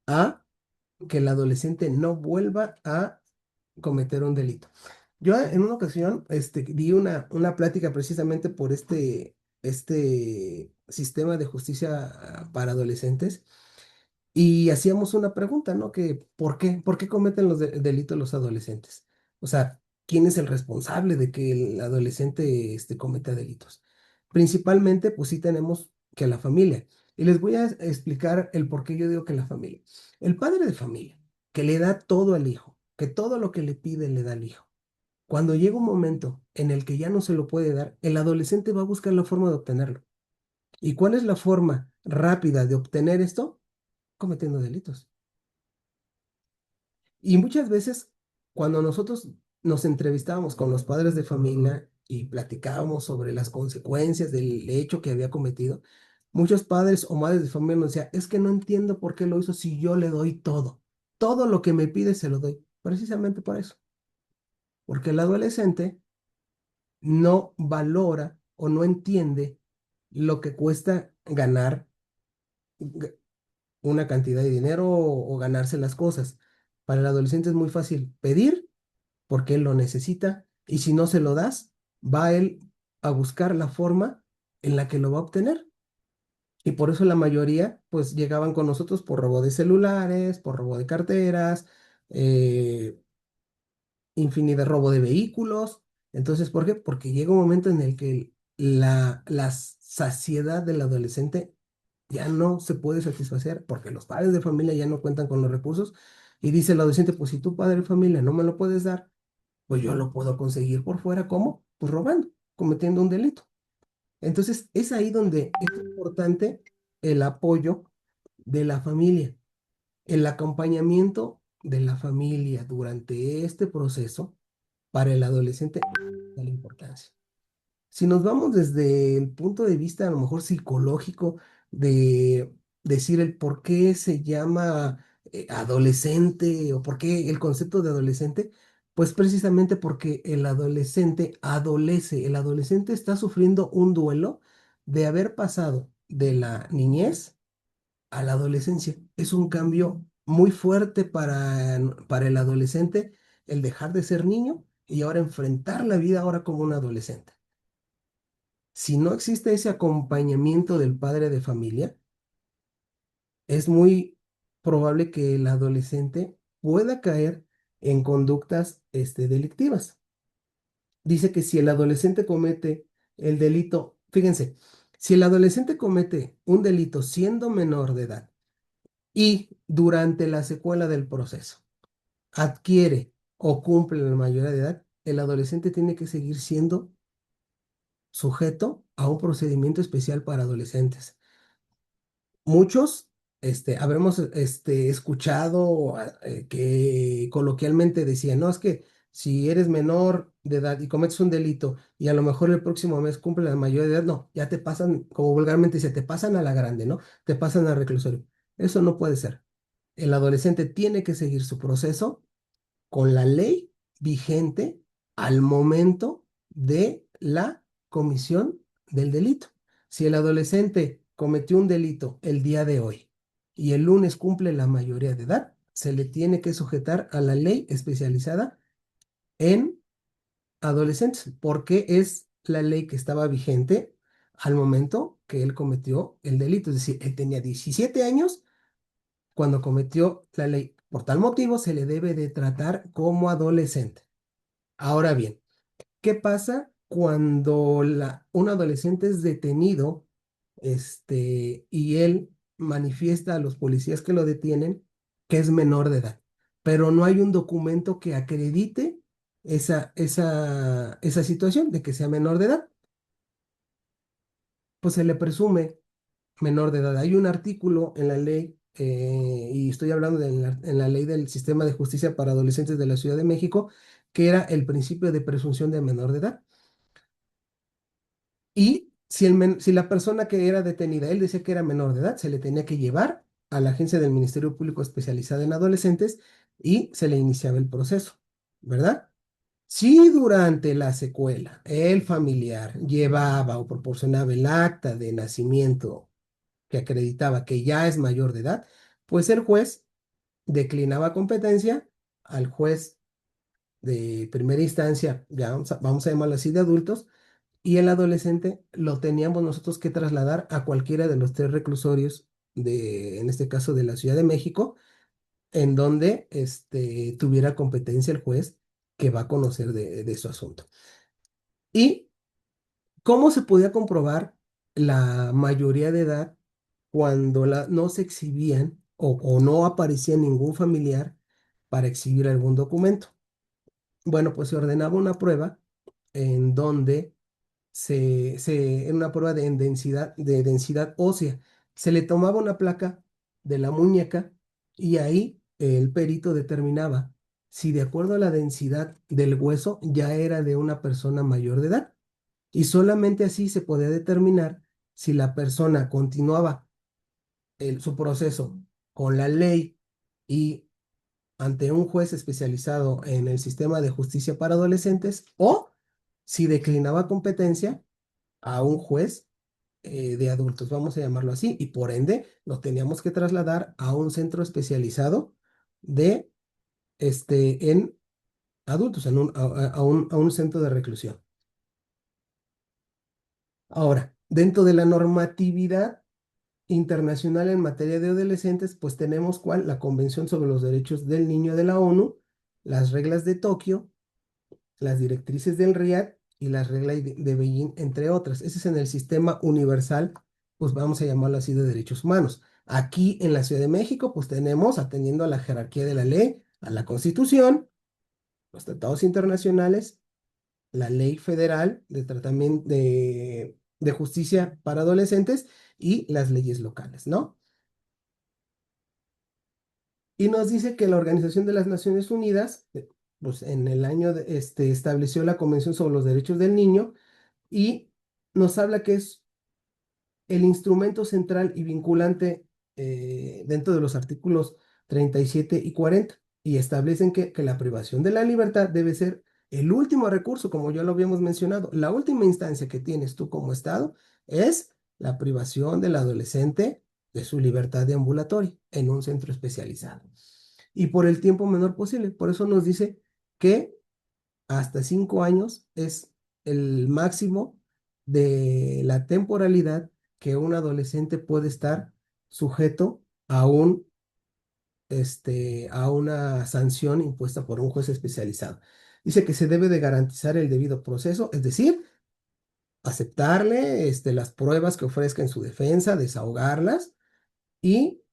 a que el adolescente no vuelva a cometer un delito. Yo en una ocasión di una plática precisamente por este sistema de justicia para adolescentes y hacíamos una pregunta, ¿no? Que ¿por qué cometen los delitos los adolescentes? O sea, ¿quién es el responsable de que el adolescente cometa delitos? Principalmente, pues sí tenemos que la familia. Y les voy a explicar el por qué yo digo que la familia. El padre de familia, que le da todo al hijo, que todo lo que le pide le da al hijo. Cuando llega un momento en el que ya no se lo puede dar, el adolescente va a buscar la forma de obtenerlo. ¿Y cuál es la forma rápida de obtener esto? Cometiendo delitos. Y muchas veces, cuando nosotros nos entrevistábamos con los padres de familia y platicábamos sobre las consecuencias del hecho que había cometido, muchos padres o madres de familia nos decían, es que no entiendo por qué lo hizo si yo le doy todo. Todo lo que me pide se lo doy. precisamente por eso, porque el adolescente no valora o no entiende lo que cuesta ganar g- una cantidad de dinero o ganarse las cosas. Para el adolescente es muy fácil pedir porque él lo necesita y si no se lo das, va él a buscar la forma en la que lo va a obtener. Y por eso la mayoría pues llegaban con nosotros por robo de celulares, por robo de carteras, eh, infinidad de robo de vehículos. Entonces, ¿por qué? Porque llega un momento en el que la saciedad del adolescente ya no se puede satisfacer porque los padres de familia ya no cuentan con los recursos y dice el adolescente, pues si tu padre de familia no me lo puedes dar, pues yo lo puedo conseguir por fuera. ¿Cómo? Pues robando, cometiendo un delito. Entonces, es ahí donde es importante el apoyo de la familia, el acompañamiento de la familia durante este proceso para el adolescente de la importancia. Si nos vamos desde el punto de vista a lo mejor psicológico de decir el por qué se llama adolescente o por qué el concepto de adolescente, pues precisamente porque el adolescente adolece, el adolescente está sufriendo un duelo de haber pasado de la niñez a la adolescencia. Es un cambio muy fuerte para el adolescente el dejar de ser niño y ahora enfrentar la vida ahora como un adolescente. Si no existe ese acompañamiento del padre de familia, es muy probable que el adolescente pueda caer en conductas delictivas. Dice que si el adolescente comete el delito, fíjense, si el adolescente comete un delito siendo menor de edad y durante la secuela del proceso adquiere o cumple la mayoría de edad, el adolescente tiene que seguir siendo sujeto a un procedimiento especial para adolescentes. Muchos, habremos escuchado que coloquialmente decían, no, es que si eres menor de edad y cometes un delito y a lo mejor el próximo mes cumple la mayoría de edad, no, ya te pasan, como vulgarmente dice, te pasan a la grande, ¿no? Te pasan al reclusorio. Eso no puede ser. El adolescente tiene que seguir su proceso con la ley vigente al momento de la comisión del delito. Si el adolescente cometió un delito el día de hoy y el lunes cumple la mayoría de edad, se le tiene que sujetar a la ley especializada en adolescentes, porque es la ley que estaba vigente al momento que él cometió el delito. Es decir, él tenía 17 años cuando cometió la ley. Por tal motivo, se le debe de tratar como adolescente. Ahora bien, ¿qué pasa cuando un adolescente es detenido, y él manifiesta a los policías que lo detienen que es menor de edad, pero no hay un documento que acredite esa situación de que sea menor de edad? Pues se le presume menor de edad. Hay un artículo en la ley, y estoy hablando en la ley del Sistema de Justicia para Adolescentes de la Ciudad de México, que era el principio de presunción de menor de edad. Y si la persona que era detenida, él decía que era menor de edad, se le tenía que llevar a la agencia del Ministerio Público especializada en adolescentes y se le iniciaba el proceso, ¿verdad? Si durante la secuela el familiar llevaba o proporcionaba el acta de nacimiento que acreditaba que ya es mayor de edad, pues el juez declinaba competencia al juez de primera instancia, ya vamos a llamarlo así, de adultos, y el adolescente lo teníamos nosotros que trasladar a cualquiera de los tres reclusorios en este caso de la Ciudad de México, en donde tuviera competencia el juez que va a conocer de su asunto. ¿Y cómo se podía comprobar la mayoría de edad cuando no se exhibían o no aparecía ningún familiar para exhibir algún documento? Bueno, pues se ordenaba una prueba en donde en una prueba de densidad ósea, se le tomaba una placa de la muñeca y ahí el perito determinaba si de acuerdo a la densidad del hueso ya era de una persona mayor de edad. Y solamente así se podía determinar si la persona continuaba su proceso con la ley y ante un juez especializado en el sistema de justicia para adolescentes o si declinaba competencia a un juez de adultos, vamos a llamarlo así, y por ende lo teníamos que trasladar a un centro especializado de, en adultos, a un centro de reclusión. Ahora, dentro de la normatividad internacional en materia de adolescentes, pues tenemos cuál, la Convención sobre los Derechos del Niño de la ONU, las reglas de Tokio, las directrices del RIAD y las reglas de Beijing, entre otras. Ese es en el sistema universal, pues vamos a llamarlo así, de derechos humanos. Aquí en la Ciudad de México, pues tenemos, atendiendo a la jerarquía de la ley, a la Constitución, los tratados internacionales, la ley federal de tratamiento de justicia para adolescentes y las leyes locales, ¿no? Y nos dice que la Organización de las Naciones Unidas, pues en el año estableció la Convención sobre los Derechos del Niño y nos habla que es el instrumento central y vinculante dentro de los artículos 37 y 40 y establecen que la privación de la libertad debe ser el último recurso, como ya lo habíamos mencionado. La última instancia que tienes tú como Estado es la privación del adolescente de su libertad deambulatoria en un centro especializado y por el tiempo menor posible. Por eso nos dice que hasta 5 años es el máximo de la temporalidad que un adolescente puede estar sujeto a a una sanción impuesta por un juez especializado. Dice que se debe de garantizar el debido proceso, es decir, aceptarle las pruebas que ofrezca en su defensa, desahogarlas y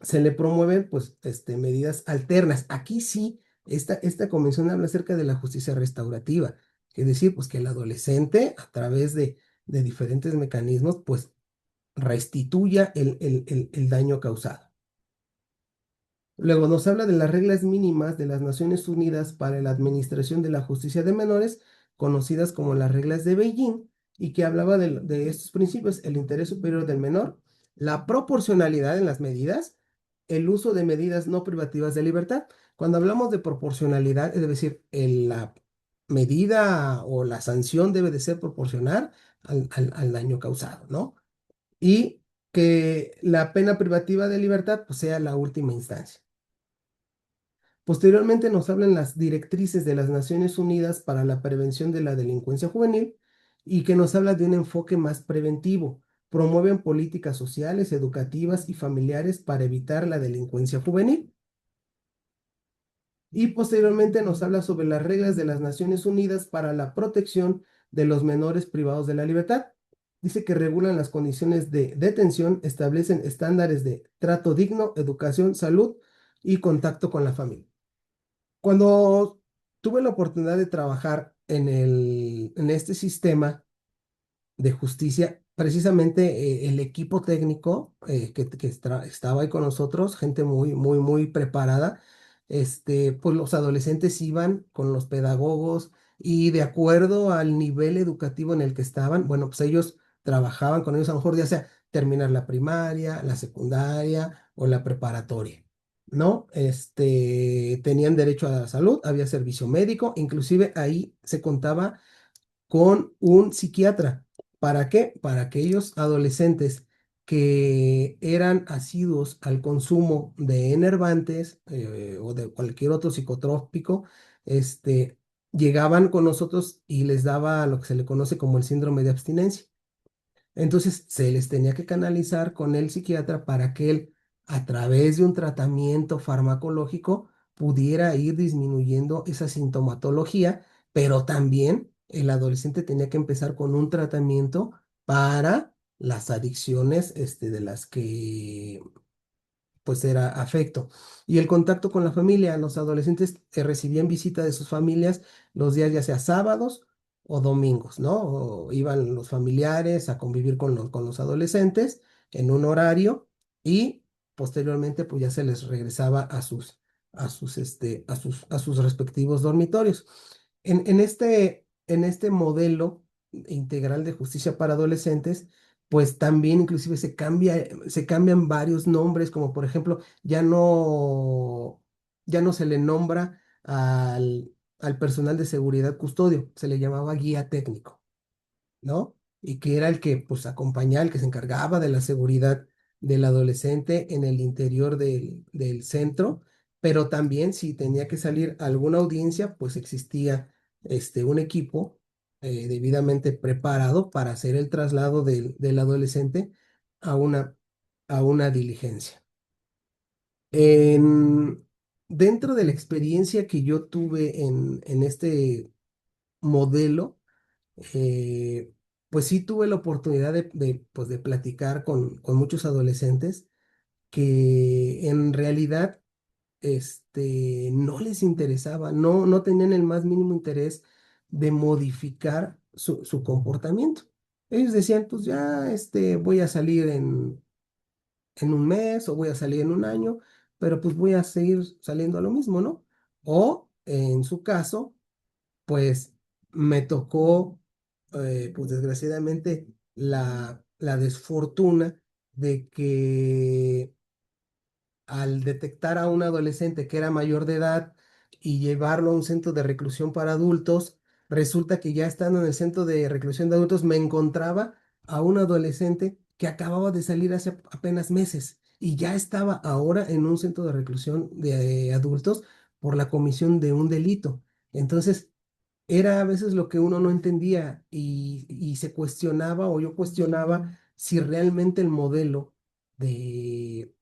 se le promueven pues medidas alternas. Aquí sí, esta convención habla acerca de la justicia restaurativa, es decir, pues que el adolescente a través de diferentes mecanismos pues restituya el daño causado. Luego nos habla de las reglas mínimas de las Naciones Unidas para la administración de la justicia de menores, conocidas como las reglas de Beijing, y que hablaba de estos principios: el interés superior del menor, la proporcionalidad en las medidas, el uso de medidas no privativas de libertad. Cuando hablamos de proporcionalidad, es decir, la medida o la sanción debe de ser proporcional al daño causado, ¿no? Y que la pena privativa de libertad pues, sea la última instancia. Posteriormente nos hablan las directrices de las Naciones Unidas para la prevención de la delincuencia juvenil y que nos habla de un enfoque más preventivo. Promueven políticas sociales, educativas y familiares para evitar la delincuencia juvenil. Y posteriormente nos habla sobre las reglas de las Naciones Unidas para la protección de los menores privados de la libertad. Dice que regulan las condiciones de detención, establecen estándares de trato digno, educación, salud y contacto con la familia. Cuando tuve la oportunidad de trabajar en este sistema de justicia, precisamente el equipo técnico estaba ahí con nosotros, gente muy, muy, muy preparada, pues los adolescentes iban con los pedagogos y de acuerdo al nivel educativo en el que estaban, bueno, pues ellos trabajaban con ellos a lo mejor ya sea terminar la primaria, la secundaria o la preparatoria. ¿No? Tenían derecho a la salud, había servicio médico, inclusive ahí se contaba con un psiquiatra. ¿Para qué? Para aquellos adolescentes que eran asiduos al consumo de enervantes o de cualquier otro psicotrópico, llegaban con nosotros y les daba lo que se le conoce como el síndrome de abstinencia. Entonces se les tenía que canalizar con el psiquiatra para que él, a través de un tratamiento farmacológico, pudiera ir disminuyendo esa sintomatología, pero también el adolescente tenía que empezar con un tratamiento para las adicciones de las que pues era afecto. Y el contacto con la familia, los adolescentes recibían visita de sus familias los días ya sea sábados o domingos, ¿no? O iban los familiares a convivir con los adolescentes en un horario y posteriormente pues ya se les regresaba a sus respectivos dormitorios. En este modelo integral de justicia para adolescentes, pues también inclusive se cambian varios nombres, como por ejemplo, ya no ya no se le nombra al personal de seguridad custodio, se le llamaba guía técnico, ¿no? Y que era el que pues acompañaba, el que se encargaba de la seguridad del adolescente en el interior del centro, pero también si tenía que salir a alguna audiencia, pues existía un equipo debidamente preparado para hacer el traslado del adolescente a a una diligencia. En, Dentro de la experiencia que yo tuve en este modelo, eh, pues sí tuve la oportunidad pues de platicar con muchos adolescentes que en realidad no les interesaba, no tenían el más mínimo interés de modificar su comportamiento. Ellos decían, pues ya voy a salir en un mes o voy a salir en un año, pero pues voy a seguir saliendo a lo mismo, ¿no? O en su caso, pues me tocó, pues desgraciadamente, la desfortuna de que al detectar a un adolescente que era mayor de edad y llevarlo a un centro de reclusión para adultos, resulta que ya estando en el centro de reclusión de adultos me encontraba a un adolescente que acababa de salir hace apenas meses y ya estaba ahora en un centro de reclusión de adultos por la comisión de un delito. Entonces, era a veces lo que uno no entendía y se cuestionaba o yo cuestionaba si realmente el modelo de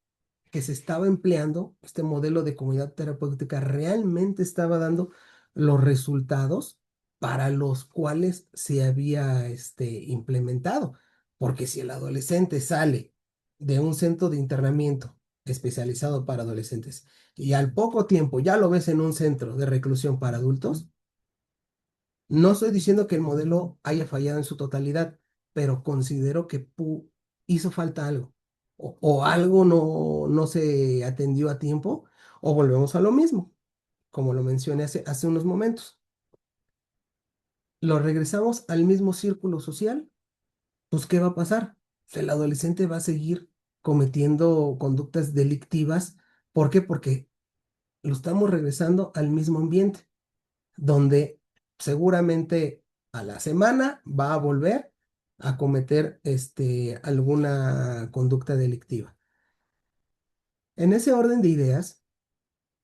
que se estaba empleando, este modelo de comunidad terapéutica, realmente estaba dando los resultados para los cuales se había implementado. Porque si el adolescente sale de un centro de internamiento especializado para adolescentes y al poco tiempo ya lo ves en un centro de reclusión para adultos, no estoy diciendo que el modelo haya fallado en su totalidad, pero considero que hizo falta algo. O algo no se atendió a tiempo, o volvemos a lo mismo, como lo mencioné hace unos momentos. Lo regresamos al mismo círculo social, pues ¿qué va a pasar? El adolescente va a seguir cometiendo conductas delictivas. ¿Por qué? Porque lo estamos regresando al mismo ambiente, donde seguramente a la semana va a volver a cometer alguna conducta delictiva. En ese orden de ideas,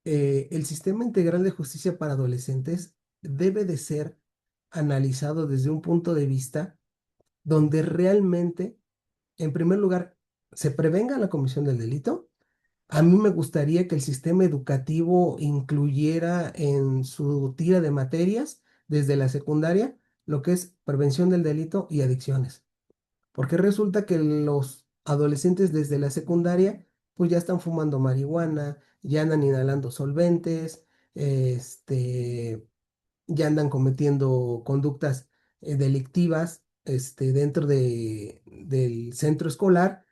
el sistema integral de justicia para adolescentes debe de ser analizado desde un punto de vista donde realmente, en primer lugar, se prevenga la comisión del delito. A mí me gustaría que el sistema educativo incluyera en su tira de materias desde la secundaria lo que es prevención del delito y adicciones. Porque resulta que los adolescentes desde la secundaria pues ya están fumando marihuana, ya andan inhalando solventes, ya andan cometiendo conductas delictivas dentro del centro escolar.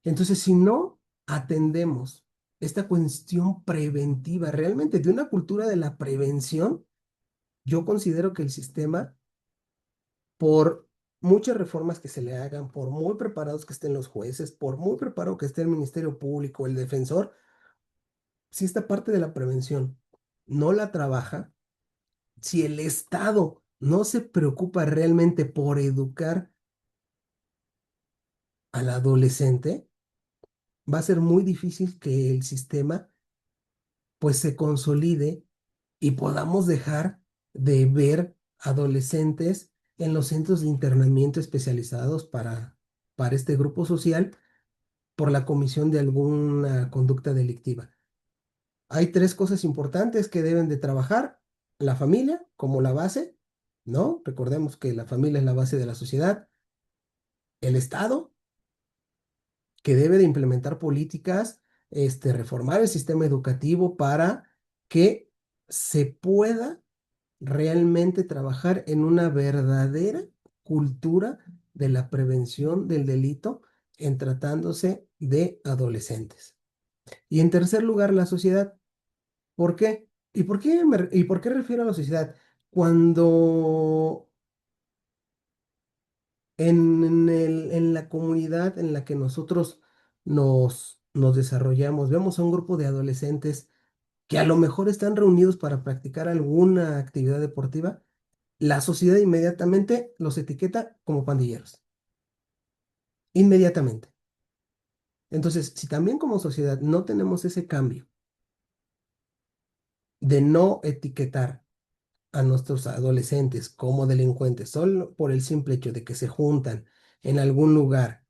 Entonces, si no atendemos esta cuestión preventiva, realmente de una cultura de la prevención, yo considero que el sistema, por muchas reformas que se le hagan, por muy preparados que estén los jueces, por muy preparado que esté el Ministerio Público, el defensor, si esta parte de la prevención no la trabaja, si el Estado no se preocupa realmente por educar al adolescente, va a ser muy difícil que el sistema pues se consolide y podamos dejar de ver adolescentes en los centros de internamiento especializados para este grupo social por la comisión de alguna conducta delictiva. Hay tres cosas importantes que deben de trabajar: la familia como la base, ¿no? Recordemos que la familia es la base de la sociedad; el Estado, que debe de implementar políticas, reformar el sistema educativo para que se pueda realmente trabajar en una verdadera cultura de la prevención del delito en tratándose de adolescentes. Y en tercer lugar, la sociedad. ¿Por qué? ¿Y por qué refiero a la sociedad? Cuando en la comunidad en la que nosotros nos desarrollamos, vemos a un grupo de adolescentes que a lo mejor están reunidos para practicar alguna actividad deportiva, la sociedad inmediatamente los etiqueta como pandilleros. Inmediatamente. Entonces, si también como sociedad no tenemos ese cambio de no etiquetar a nuestros adolescentes como delincuentes solo por el simple hecho de que se juntan en algún lugar,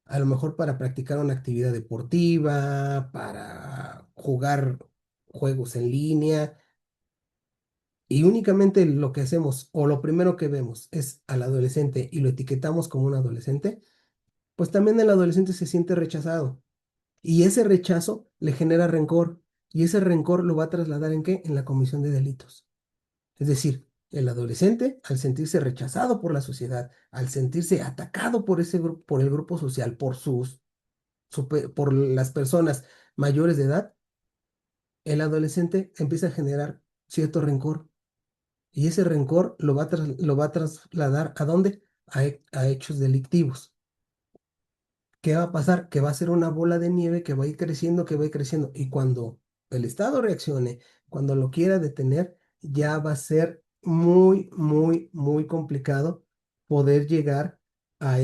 a lo mejor para practicar una actividad deportiva, para jugar juegos en línea, y únicamente lo que hacemos o lo primero que vemos es al adolescente y lo etiquetamos como un adolescente, pues también el adolescente se siente rechazado. Y ese rechazo le genera rencor. Y ese rencor lo va a trasladar ¿en qué? En la comisión de delitos. Es decir, el adolescente, al sentirse rechazado por la sociedad, al sentirse atacado por ese grupo, por el grupo social, por las personas mayores de edad, el adolescente empieza a generar cierto rencor. Y ese rencor lo va a trasladar ¿a dónde? A hechos delictivos. ¿Qué va a pasar? Que va a ser una bola de nieve que va a ir creciendo, que va a ir creciendo. Y cuando el Estado reaccione, cuando lo quiera detener, ya va a ser muy, muy, muy complicado poder llegar a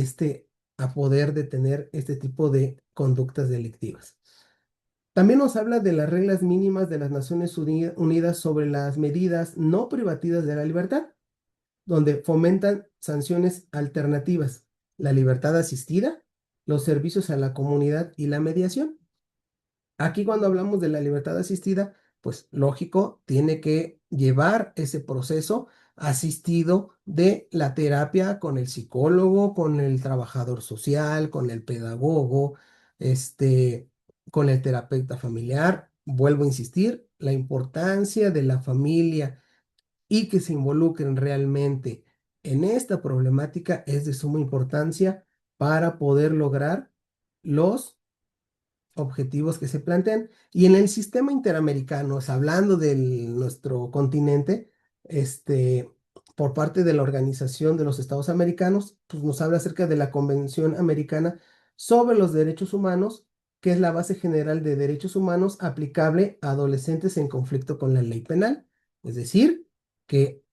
a poder detener este tipo de conductas delictivas. También nos habla de las reglas mínimas de las Naciones Unidas sobre las medidas no privativas de la libertad, donde fomentan sanciones alternativas, la libertad asistida, los servicios a la comunidad y la mediación. Aquí cuando hablamos de la libertad asistida, pues lógico, tiene que llevar ese proceso asistido de la terapia con el psicólogo, con el trabajador social, con el pedagogo, este, con el terapeuta familiar. Vuelvo a insistir, la importancia de la familia y que se involucren realmente en esta problemática es de suma importancia para poder lograr los objetivos que se plantean. Y en el sistema interamericano, o sea, hablando de nuestro continente, este, por parte de la Organización de los Estados Americanos, pues nos habla acerca de la Convención Americana sobre los Derechos Humanos, que es la base general de derechos humanos aplicable a adolescentes en conflicto con la ley penal. Es decir, que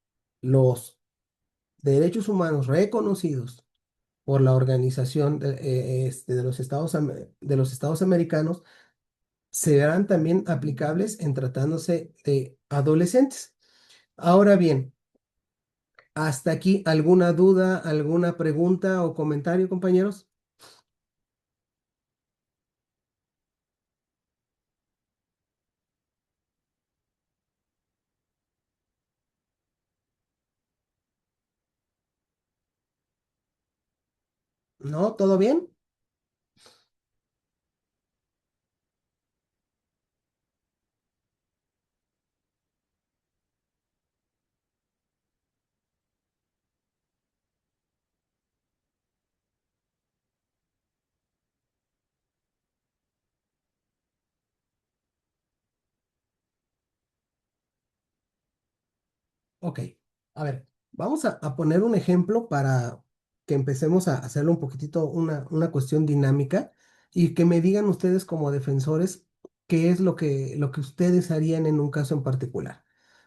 los derechos humanos reconocidos por la Organización de los Estados Americanos serán también aplicables en tratándose de adolescentes. Ahora bien, hasta aquí, ¿alguna duda, alguna pregunta o comentario, compañeros? ¿No? ¿Todo bien? Ok, a ver, vamos a poner un ejemplo para que empecemos a hacerlo un poquitito una cuestión dinámica y que me digan ustedes como defensores qué es lo que ustedes harían en un caso en particular.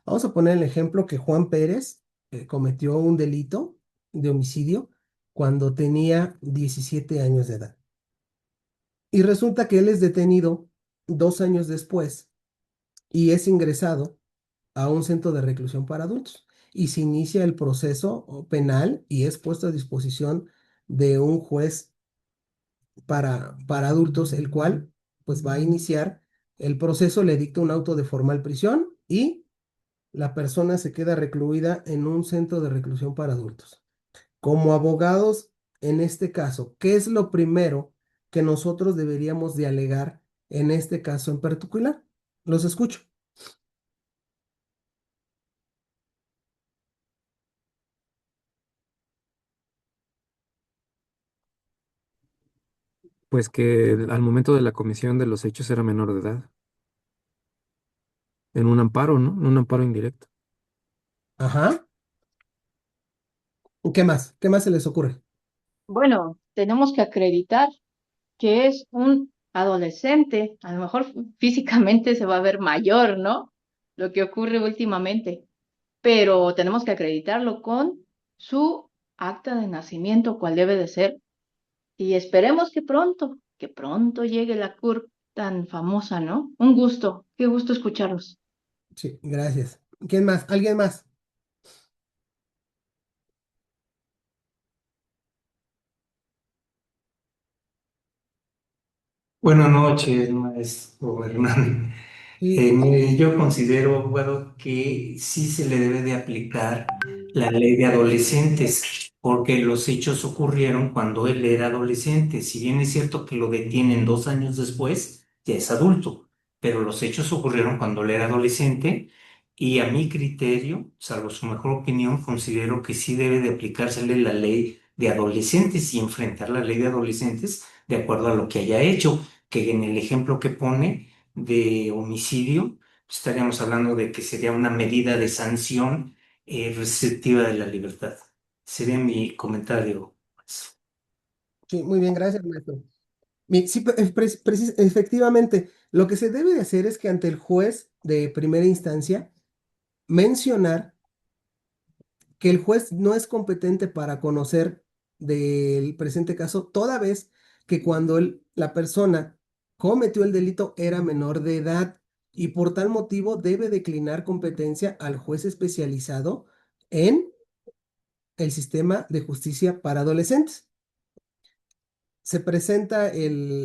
Vamos a poner el ejemplo que Juan Pérez cometió un delito de homicidio cuando tenía 17 años de edad. Y resulta que él es detenido 2 años después y es ingresado a un centro de reclusión para adultos y se inicia el proceso penal y es puesto a disposición de un juez para adultos, el cual pues va a iniciar el proceso, le dicta un auto de formal prisión y la persona se queda recluida en un centro de reclusión para adultos. Como abogados, en este caso, ¿qué es lo primero que nosotros deberíamos de alegar en este caso en particular? Los escucho. Pues que al momento de la comisión de los hechos era menor de edad, en un amparo, ¿no? En un amparo indirecto. Ajá. ¿Qué más? ¿Qué más se les ocurre? Bueno, tenemos que acreditar que es un adolescente, a lo mejor físicamente se va a ver mayor, ¿no? Lo que ocurre últimamente, pero tenemos que acreditarlo con su acta de nacimiento, cual debe de ser, y esperemos que pronto llegue la CURP tan famosa, ¿no? Un gusto, qué gusto escucharlos. Sí, gracias. ¿Quién más? ¿Alguien más? Buenas noches, maestro Hernán. Sí, Mire, yo considero, abogado, que sí se le debe de aplicar la ley de adolescentes, porque los hechos ocurrieron cuando él era adolescente. Si bien es cierto que lo detienen 2 años después, ya es adulto, pero los hechos ocurrieron cuando él era adolescente y a mi criterio, salvo su mejor opinión, considero que sí debe de aplicársele la ley de adolescentes y enfrentar la ley de adolescentes de acuerdo a lo que haya hecho, que en el ejemplo que pone de homicidio, estaríamos hablando de que sería una medida de sanción restrictiva de la libertad. Sería mi comentario. sí, muy bien, gracias, maestro. Sí, efectivamente, lo que se debe de hacer es que ante el juez de primera instancia mencionar que el juez no es competente para conocer del presente caso, toda vez que cuando la persona cometió el delito era menor de edad y por tal motivo debe declinar competencia al juez especializado en el sistema de justicia para adolescentes. Se presenta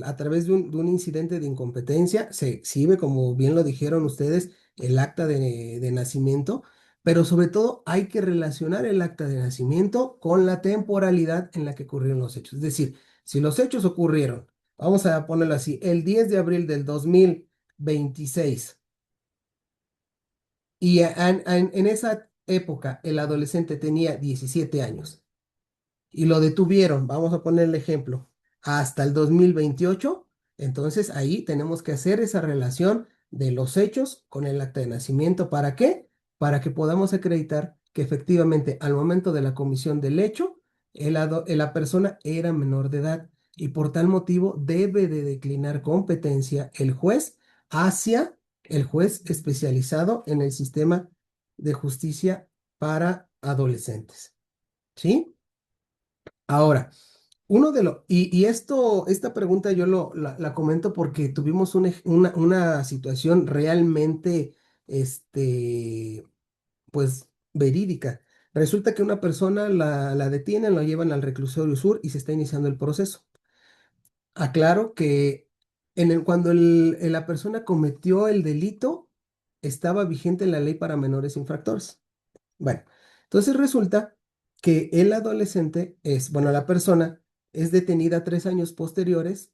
a través de un incidente de incompetencia, se exhibe, como bien lo dijeron ustedes, el acta de nacimiento, pero sobre todo hay que relacionar el acta de nacimiento con la temporalidad en la que ocurrieron los hechos. Es decir, si los hechos ocurrieron, vamos a ponerlo así, el 10 de abril del 2026 y en esa época el adolescente tenía 17 años y lo detuvieron, vamos a poner el ejemplo, hasta el 2028, entonces ahí tenemos que hacer esa relación de los hechos con el acta de nacimiento. ¿Para qué? Para que podamos acreditar que efectivamente al momento de la comisión del hecho, la persona era menor de edad y por tal motivo debe de declinar competencia el juez hacia el juez especializado en el sistema de justicia para adolescentes. ¿Sí? Ahora, esta pregunta yo la comento porque tuvimos una situación realmente, este, pues, verídica. Resulta que una persona la detienen, lo llevan al reclusorio sur y se está iniciando el proceso. Aclaro que cuando la persona cometió el delito, estaba vigente la ley para menores infractores. Bueno, entonces resulta que el adolescente bueno, la persona es detenida 3 años posteriores,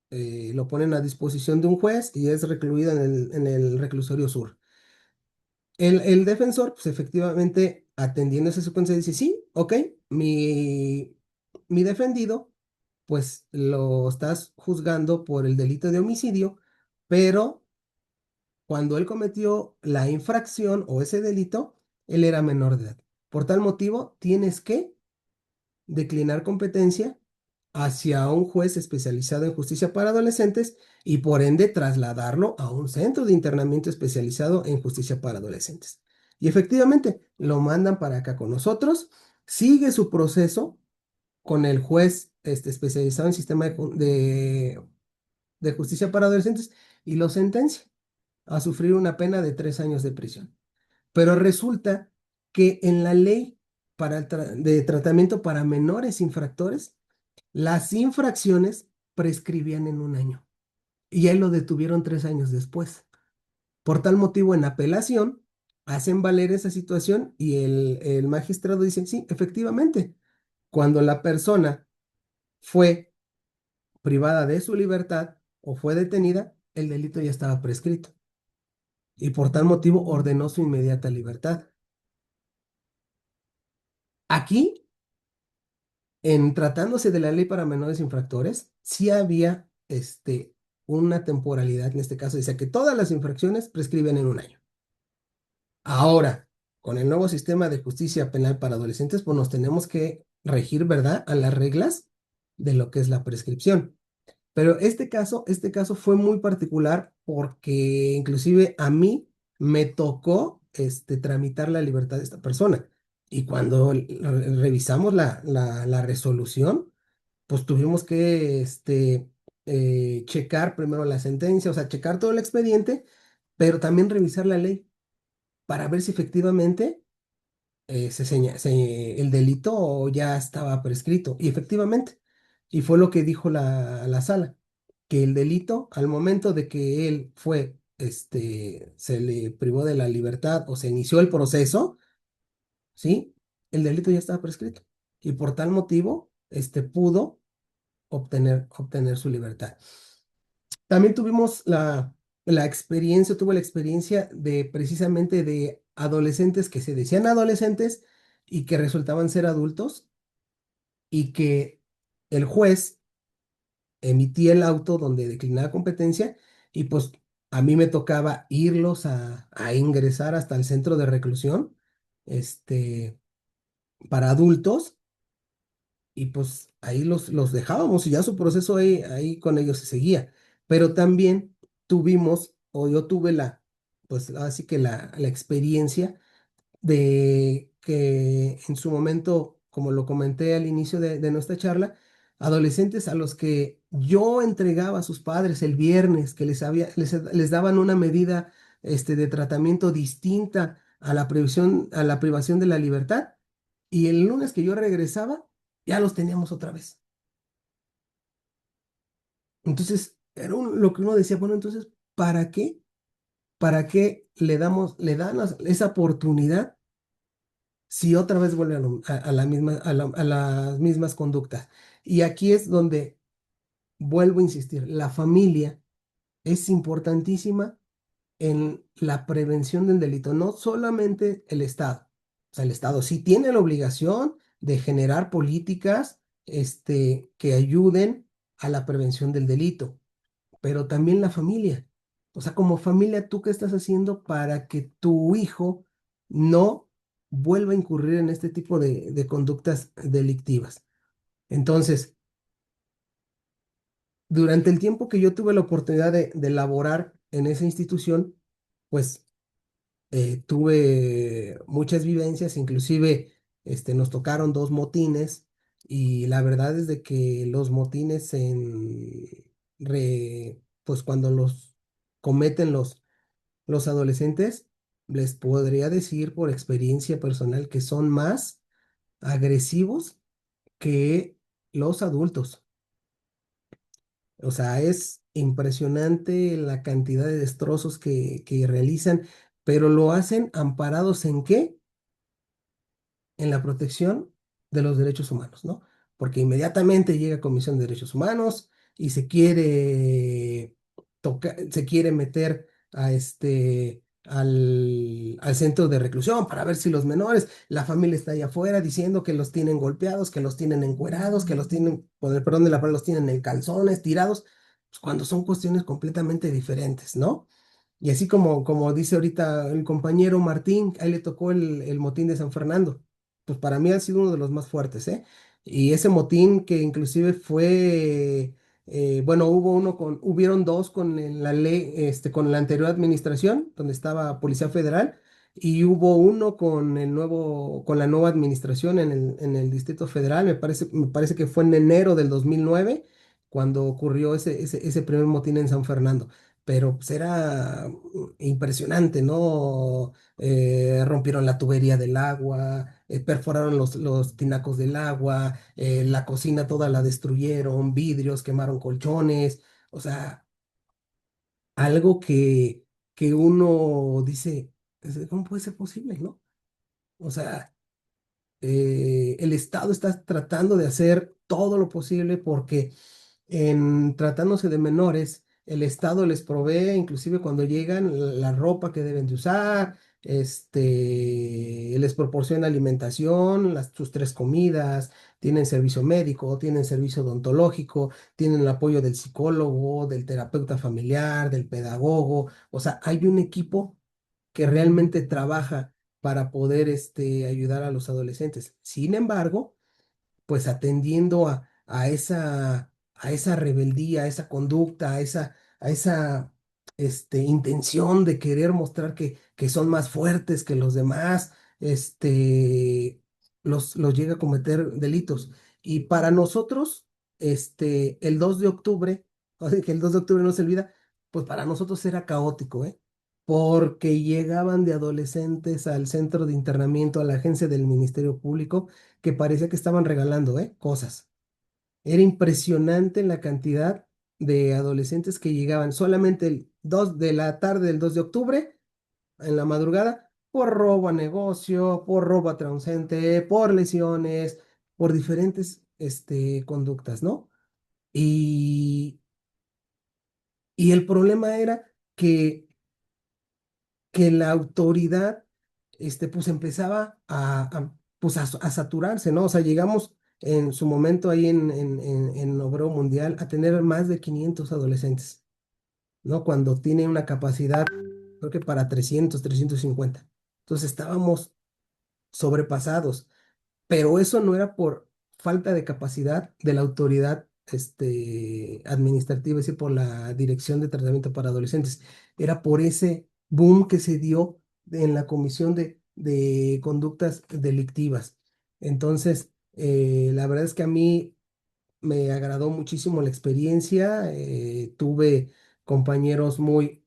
lo ponen a disposición de un juez y es recluida en el reclusorio sur. El defensor, pues efectivamente, atendiendo esa secuencia, dice, sí, ok, mi defendido, pues lo estás juzgando por el delito de homicidio, pero cuando él cometió la infracción o ese delito, él era menor de edad. Por tal motivo, tienes que declinar competencia hacia un juez especializado en justicia para adolescentes y por ende trasladarlo a un centro de internamiento especializado en justicia para adolescentes. Y efectivamente, lo mandan para acá con nosotros, sigue su proceso con el juez especializado en sistema de justicia para adolescentes y lo sentencia a sufrir una pena de 3 años de prisión. Pero resulta que en la ley de tratamiento para menores infractores, las infracciones prescribían en un año y a él lo detuvieron 3 años después. Por tal motivo, en apelación, hacen valer esa situación y el magistrado dice, sí, efectivamente, cuando la persona fue privada de su libertad o fue detenida, el delito ya estaba prescrito y por tal motivo ordenó su inmediata libertad. Aquí, en tratándose de la ley para menores infractores, sí había una temporalidad, en este caso, dice que todas las infracciones prescriben en un año. Ahora, con el nuevo sistema de justicia penal para adolescentes, pues nos tenemos que regir, ¿verdad?, a las reglas de lo que es la prescripción. Pero este caso fue muy particular porque inclusive a mí me tocó tramitar la libertad de esta persona. Y cuando revisamos la resolución, pues tuvimos que checar primero la sentencia, o sea, checar todo el expediente, pero también revisar la ley para ver si efectivamente el delito ya estaba prescrito. Y efectivamente, y fue lo que dijo la sala, que el delito, al momento de que él fue, se le privó de la libertad o se inició el proceso, ¿sí? El delito ya estaba prescrito. Y por tal motivo, pudo obtener su libertad. También tuvimos tuve la experiencia de precisamente de adolescentes que se decían adolescentes y que resultaban ser adultos y que el juez emitía el auto donde declinaba competencia y pues a mí me tocaba irlos a ingresar hasta el centro de reclusión, este, para adultos y pues ahí los dejábamos y ya su proceso ahí con ellos se seguía. Pero también tuvimos, o yo tuve pues así que la experiencia de que en su momento, como lo comenté al inicio de nuestra charla, adolescentes a los que yo entregaba a sus padres el viernes, que les daban una medida de tratamiento distinta a la privación de la libertad, y el lunes que yo regresaba, ya los teníamos otra vez. Entonces, era lo que uno decía, bueno, entonces, ¿para qué? ¿Para qué le dan esa oportunidad si otra vez vuelve a las mismas conductas? Y aquí es donde vuelvo a insistir, la familia es importantísima en la prevención del delito, no solamente el Estado. O sea, el Estado sí tiene la obligación de generar políticas, que ayuden a la prevención del delito, pero también la familia. O sea, como familia, ¿tú qué estás haciendo para que tu hijo no vuelva a incurrir en este tipo de conductas delictivas? Entonces, durante el tiempo que yo tuve la oportunidad de laborar en esa institución, pues tuve muchas vivencias, inclusive nos tocaron dos motines y la verdad es de que los motines pues cuando los cometen los adolescentes, les podría decir por experiencia personal que son más agresivos que los adultos. O sea, es impresionante la cantidad de destrozos que realizan, pero lo hacen amparados ¿en qué? En la protección de los derechos humanos, ¿no? Porque inmediatamente llega Comisión de Derechos Humanos y se quiere meter al centro de reclusión para ver si los menores, la familia está allá afuera diciendo que los tienen golpeados, que los tienen encuerados, que los tienen, con el perdón de la palabra, los tienen en calzones, tirados, pues cuando son cuestiones completamente diferentes, ¿no? Y así como dice ahorita el compañero Martín, a él le tocó el motín de San Fernando. Pues para mí ha sido uno de los más fuertes, ¿eh? Y ese motín que inclusive fue, bueno, hubieron dos con la ley, con la anterior administración, donde estaba Policía Federal, y hubo uno con la nueva administración en el Distrito Federal. Me parece que fue en enero del 2009 cuando ocurrió ese primer motín en San Fernando, pero pues era impresionante, ¿no? Rompieron la tubería del agua, perforaron los tinacos del agua, la cocina toda la destruyeron, vidrios, quemaron colchones, o sea, algo que uno dice, ¿cómo puede ser posible, no? O sea, el Estado está tratando de hacer todo lo posible porque en tratándose de menores, el Estado les provee, inclusive cuando llegan, la ropa que deben de usar, les proporciona alimentación, sus tres comidas, tienen servicio médico, tienen servicio odontológico, tienen el apoyo del psicólogo, del terapeuta familiar, del pedagogo. O sea, hay un equipo que realmente trabaja para poder ayudar a los adolescentes. Sin embargo, pues atendiendo a esa rebeldía, a esa conducta, a esa intención de querer mostrar que son más fuertes que los demás, los llega a cometer delitos. Y para nosotros, el 2 de octubre, o sea, que el 2 de octubre no se olvida, pues para nosotros era caótico, ¿eh? Porque llegaban de adolescentes al centro de internamiento, a la agencia del Ministerio Público, que parecía que estaban regalando, cosas. Era impresionante la cantidad de adolescentes que llegaban solamente el 2 de la tarde del 2 de octubre, en la madrugada, por robo a negocio, por robo a transeúnte, por lesiones, por diferentes conductas, ¿no? Y, y el problema era que que la autoridad, pues empezaba pues a saturarse, ¿no? O sea, llegamos en su momento ahí en Obrero Mundial a tener más de 500 adolescentes, ¿no? Cuando tiene una capacidad, creo que para 350. Entonces estábamos sobrepasados, pero eso no era por falta de capacidad de la autoridad administrativa, es decir, por la Dirección de Tratamiento para Adolescentes, era por ese boom que se dio en la Comisión de Conductas Delictivas. Entonces, la verdad es que a mí me agradó muchísimo la experiencia, tuve compañeros muy,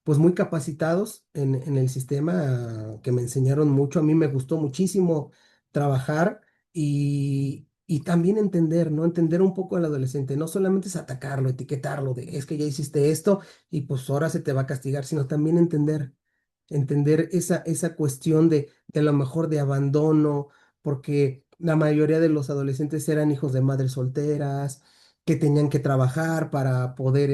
pues muy capacitados en el sistema, que me enseñaron mucho. A mí me gustó muchísimo trabajar y también entender, ¿no? Entender un poco al adolescente. No solamente es atacarlo, etiquetarlo, de es que ya hiciste esto y pues ahora se te va a castigar, sino también entender esa cuestión de a lo mejor de abandono, porque la mayoría de los adolescentes eran hijos de madres solteras, que tenían que trabajar para poder,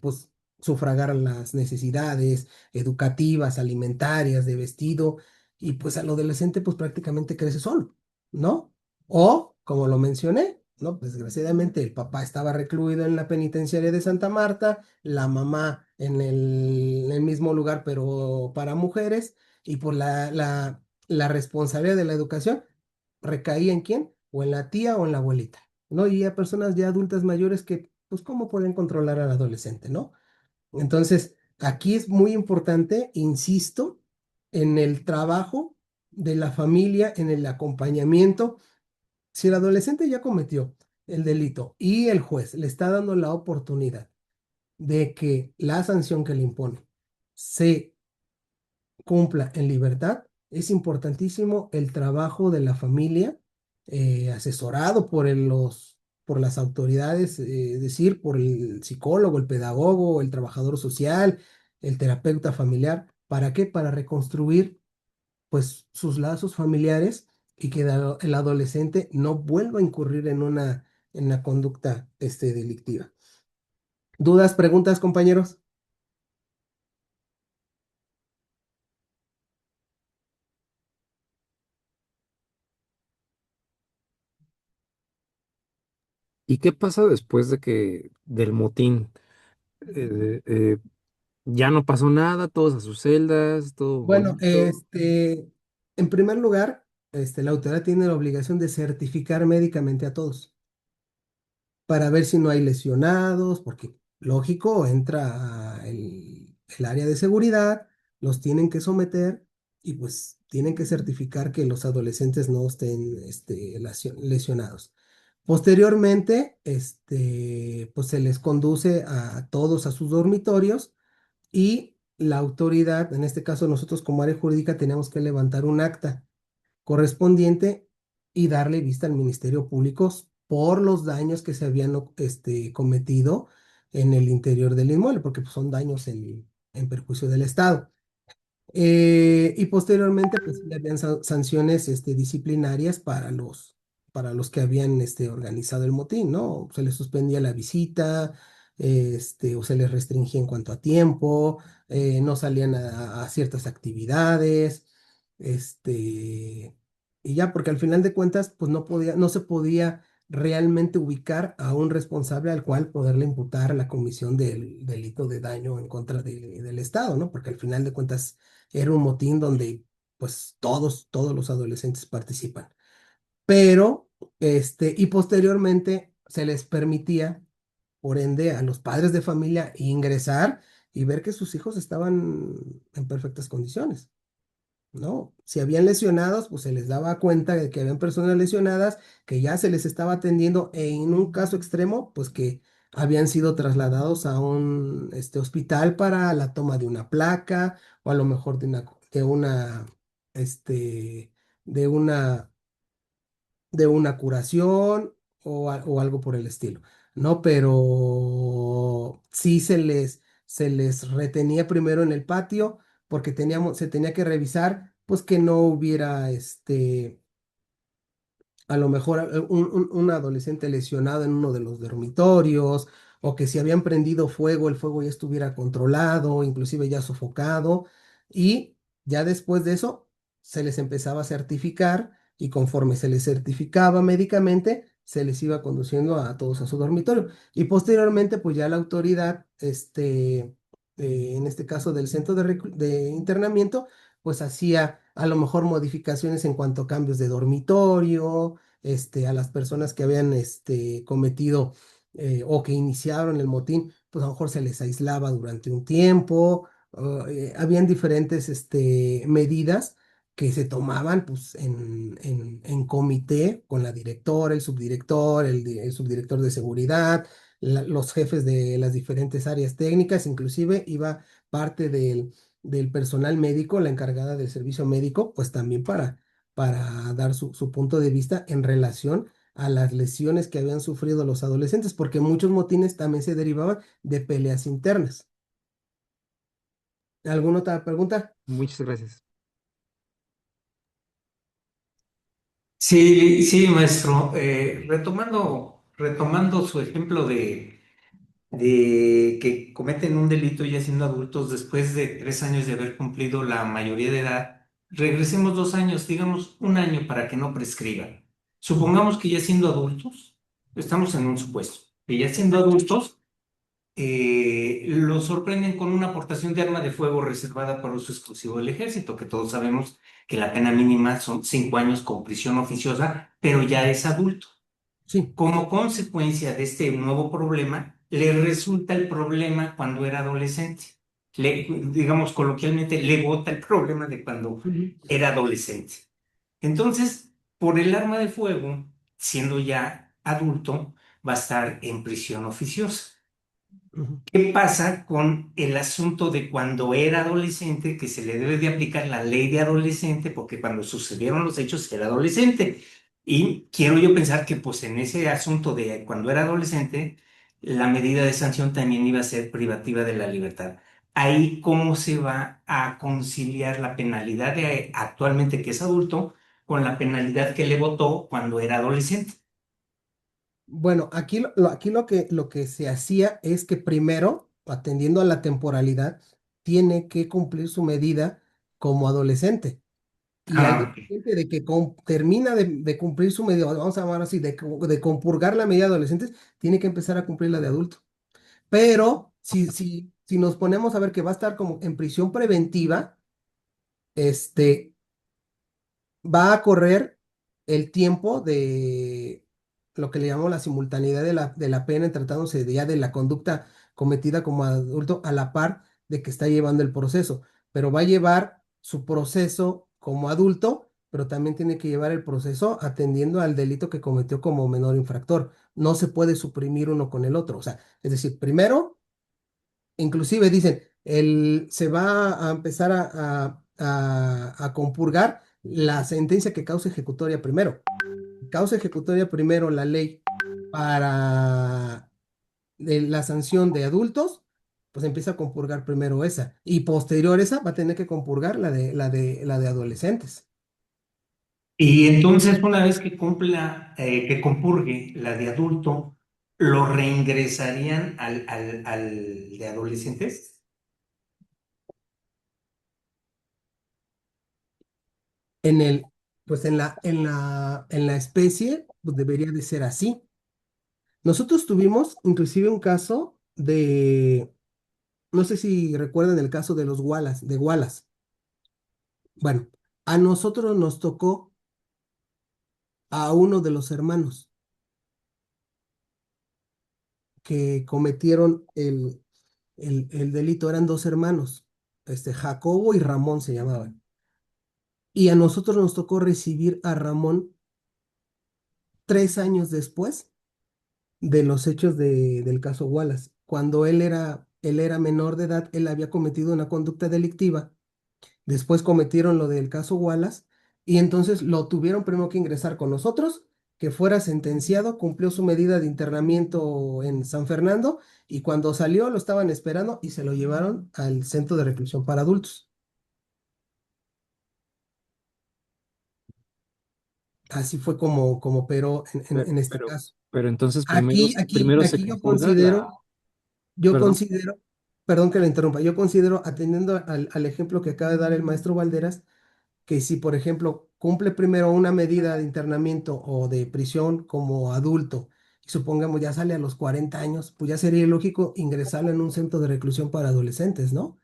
pues, sufragar las necesidades educativas, alimentarias, de vestido, y pues al adolescente pues prácticamente crece solo, ¿no? O, como lo mencioné, ¿no? Pues, desgraciadamente el papá estaba recluido en la penitenciaria de Santa Marta, la mamá en el mismo lugar, pero para mujeres, y por la responsabilidad de la educación recaía en quién, o en la tía o en la abuelita, ¿no? Y a personas ya adultas mayores que, pues, ¿cómo pueden controlar al adolescente, ¿no? Entonces, aquí es muy importante, insisto, en el trabajo de la familia, en el acompañamiento. Si el adolescente ya cometió el delito y el juez le está dando la oportunidad de que la sanción que le impone se cumpla en libertad, es importantísimo el trabajo de la familia, asesorado por las autoridades, es decir, por el psicólogo, el pedagogo, el trabajador social, el terapeuta familiar. ¿Para qué? Para reconstruir, pues, sus lazos familiares y que el adolescente no vuelva a incurrir en una conducta, delictiva. ¿Dudas, preguntas, compañeros? ¿Y qué pasa después de que del motín? Ya no pasó nada, todos a sus celdas, todo Bueno, bonito. en primer lugar, la autoridad tiene la obligación de certificar médicamente a todos para ver si no hay lesionados, porque lógico, entra el área de seguridad, los tienen que someter y pues tienen que certificar que los adolescentes no estén, lesionados. Posteriormente, pues se les conduce a todos a sus dormitorios y la autoridad, en este caso nosotros como área jurídica, tenemos que levantar un acta correspondiente y darle vista al Ministerio Público por los daños que se habían cometido en el interior del inmueble, porque pues, son daños en perjuicio del Estado. Y posteriormente, pues le habían sanciones disciplinarias para los que habían organizado el motín, ¿no? Se les suspendía la visita, o se les restringía en cuanto a tiempo, no salían a ciertas actividades, y ya, porque al final de cuentas, pues no se podía realmente ubicar a un responsable al cual poderle imputar la comisión del delito de daño en contra del Estado, ¿no? Porque al final de cuentas era un motín donde pues todos los adolescentes participan. pero, y posteriormente se les permitía, por ende, a los padres de familia ingresar y ver que sus hijos estaban en perfectas condiciones. ¿No? Si habían lesionados, pues se les daba cuenta de que habían personas lesionadas, que ya se les estaba atendiendo, e en un caso extremo, pues que habían sido trasladados a un hospital para la toma de una placa, o a lo mejor este, de una, de una curación o algo por el estilo, ¿no? Pero sí se les retenía primero en el patio porque se tenía que revisar, pues que no hubiera, a lo mejor un adolescente lesionado en uno de los dormitorios, o que si habían prendido fuego, el fuego ya estuviera controlado, inclusive ya sofocado, y ya después de eso se les empezaba a certificar, y conforme se les certificaba médicamente, se les iba conduciendo a todos a su dormitorio. Y posteriormente, pues ya la autoridad, en este caso del centro de internamiento, pues hacía a lo mejor modificaciones en cuanto a cambios de dormitorio, a las personas que habían cometido, o que iniciaron el motín, pues a lo mejor se les aislaba durante un tiempo. Habían diferentes medidas que se tomaban, pues, en comité con la directora, el subdirector, el subdirector de seguridad, los jefes de las diferentes áreas técnicas, inclusive iba parte del personal médico, la encargada del servicio médico, pues también para dar su punto de vista en relación a las lesiones que habían sufrido los adolescentes, porque muchos motines también se derivaban de peleas internas. ¿Alguna otra pregunta? Muchas gracias. Sí, sí, maestro. Retomando su ejemplo de que cometen un delito ya siendo adultos después de 3 años de haber cumplido la mayoría de edad, regresemos 2 años, digamos un año para que no prescriban. Supongamos que ya siendo adultos, estamos en un supuesto, que ya siendo adultos, lo sorprenden con una aportación de arma de fuego reservada para uso exclusivo del ejército, que todos sabemos que la pena mínima son 5 años con prisión oficiosa, pero ya es adulto. Sí. Como consecuencia de este nuevo problema, le resulta el problema cuando era adolescente. Digamos coloquialmente, le bota el problema de cuando Ujú, era adolescente. Entonces, por el arma de fuego, siendo ya adulto, va a estar en prisión oficiosa. ujú. ¿Qué pasa con el asunto de cuando era adolescente, que se le debe de aplicar la ley de adolescente, porque cuando sucedieron los hechos era adolescente? Y quiero yo pensar que pues en ese asunto de cuando era adolescente, la medida de sanción también iba a ser privativa de la libertad. Ahí, ¿cómo se va a conciliar la penalidad de actualmente que es adulto con la penalidad que le votó cuando era adolescente? Bueno, aquí lo que se hacía es que primero, atendiendo a la temporalidad, tiene que cumplir su medida como adolescente. Y al día Ah, ok. siguiente de que termina de cumplir su medida, vamos a llamar así, de compurgar la medida de adolescentes, tiene que empezar a cumplir la de adulto. Pero si nos ponemos a ver que va a estar como en prisión preventiva, este, va a correr el tiempo de lo que le llamamos la simultaneidad de la pena, en tratándose ya de la conducta cometida como adulto, a la par de que está llevando el proceso. Pero va a llevar su proceso como adulto, pero también tiene que llevar el proceso atendiendo al delito que cometió como menor infractor. No se puede suprimir uno con el otro. O sea, es decir, primero, inclusive dicen, se va a empezar a compurgar la sentencia que causa ejecutoria primero. Causa ejecutoria primero la ley para la sanción de adultos, pues empieza a compurgar primero esa. Y posterior esa va a tener que compurgar la de adolescentes. Y entonces, una vez que cumpla, que compurgue la de adulto, ¿lo reingresarían al de adolescentes? En el, pues en la especie, pues debería de ser así. Nosotros tuvimos inclusive un caso no sé si recuerdan el caso de los Wallace, de Wallace. Bueno, a nosotros nos tocó a uno de los hermanos que cometieron el delito. Eran dos hermanos, Jacobo y Ramón se llamaban. Y a nosotros nos tocó recibir a Ramón 3 años después de los hechos del caso Wallace. Cuando él era menor de edad, él había cometido una conducta delictiva. Después cometieron lo del caso Wallace y entonces lo tuvieron primero que ingresar con nosotros, que fuera sentenciado, cumplió su medida de internamiento en San Fernando y cuando salió lo estaban esperando y se lo llevaron al centro de reclusión para adultos. Así fue como operó en este Pero, caso. pero entonces Aquí, aquí, primero se aquí yo compurga la, considero, yo perdón. considero, perdón que le interrumpa, yo considero, atendiendo al ejemplo que acaba de dar el maestro Valderas, que si, por ejemplo, cumple primero una medida de internamiento o de prisión como adulto, y supongamos ya sale a los 40 años, pues ya sería lógico ingresarlo en un centro de reclusión para adolescentes, ¿no?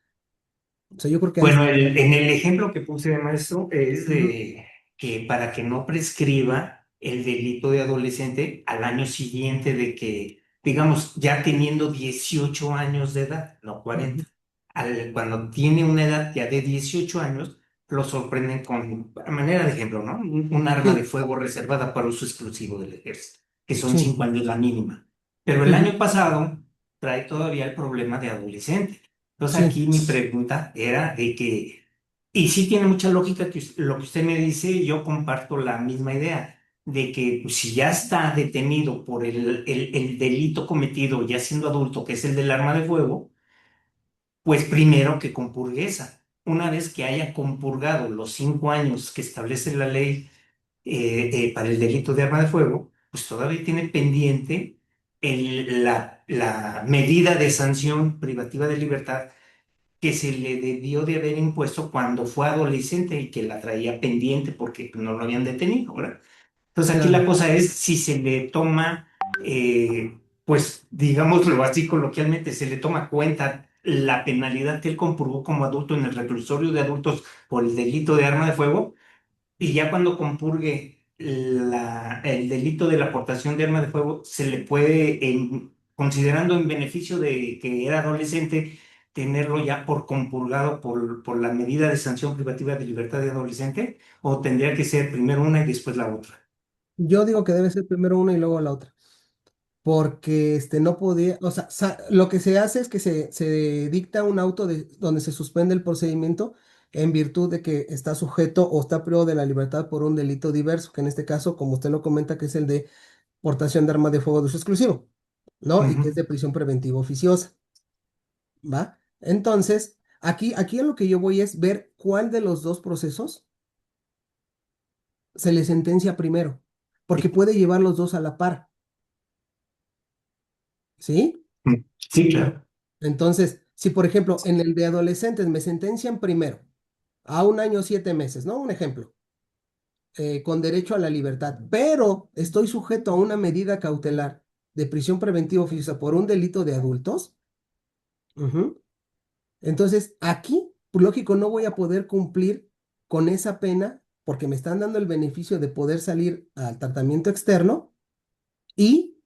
O sea, yo creo que ahí... Bueno, en el ejemplo que puse de maestro es Ujú, de que para que no prescriba el delito de adolescente al año siguiente de que, digamos, ya teniendo 18 años de edad, no ujú. 40, cuando tiene una edad ya de 18 años, lo sorprenden con, a manera de ejemplo, ¿no? Un arma de Sí, fuego reservada para uso exclusivo del ejército, que son sí. 5 años la mínima. Pero el Ujú, año pasado trae todavía el problema de adolescente. Entonces sí, aquí mi pregunta era de que, y sí tiene mucha lógica que lo que usted me dice, yo comparto la misma idea, de que pues, si ya está detenido por el delito cometido ya siendo adulto, que es el del arma de fuego, pues primero que compurgue esa. Una vez que haya compurgado los 5 años que establece la ley para el delito de arma de fuego, pues todavía tiene pendiente la medida de sanción privativa de libertad que se le debió de haber impuesto cuando fue adolescente y que la traía pendiente porque no lo habían detenido, ¿verdad? Entonces aquí la claro. cosa es si se le toma, pues digámoslo así coloquialmente, se le toma cuenta la penalidad que él compurgó como adulto en el reclusorio de adultos por el delito de arma de fuego y ya cuando compurgue el delito de la aportación de arma de fuego, se le puede, considerando en beneficio de que era adolescente, tenerlo ya por compurgado por la medida de sanción privativa de libertad de adolescente, o tendría que ser primero una y después la otra. Yo digo que debe ser primero una y luego la otra, porque no podía, o sea, lo que se hace es que se dicta un auto donde se suspende el procedimiento en virtud de que está sujeto o está privado de la libertad por un delito diverso, que en este caso, como usted lo comenta, que es el de portación de arma de fuego de uso exclusivo, ¿no? Y que es Ujú. de prisión preventiva oficiosa, ¿va? Entonces, aquí a lo que yo voy es ver cuál de los dos procesos se le sentencia primero, porque puede llevar los dos a la par, ¿sí? Sí, claro. Entonces, si por ejemplo en el de adolescentes me sentencian primero a 1 año 7 meses, ¿no? Un ejemplo, con derecho a la libertad, pero estoy sujeto a una medida cautelar de prisión preventiva oficiosa por un delito de adultos, ujú, entonces aquí, pues, lógico, no voy a poder cumplir con esa pena porque me están dando el beneficio de poder salir al tratamiento externo y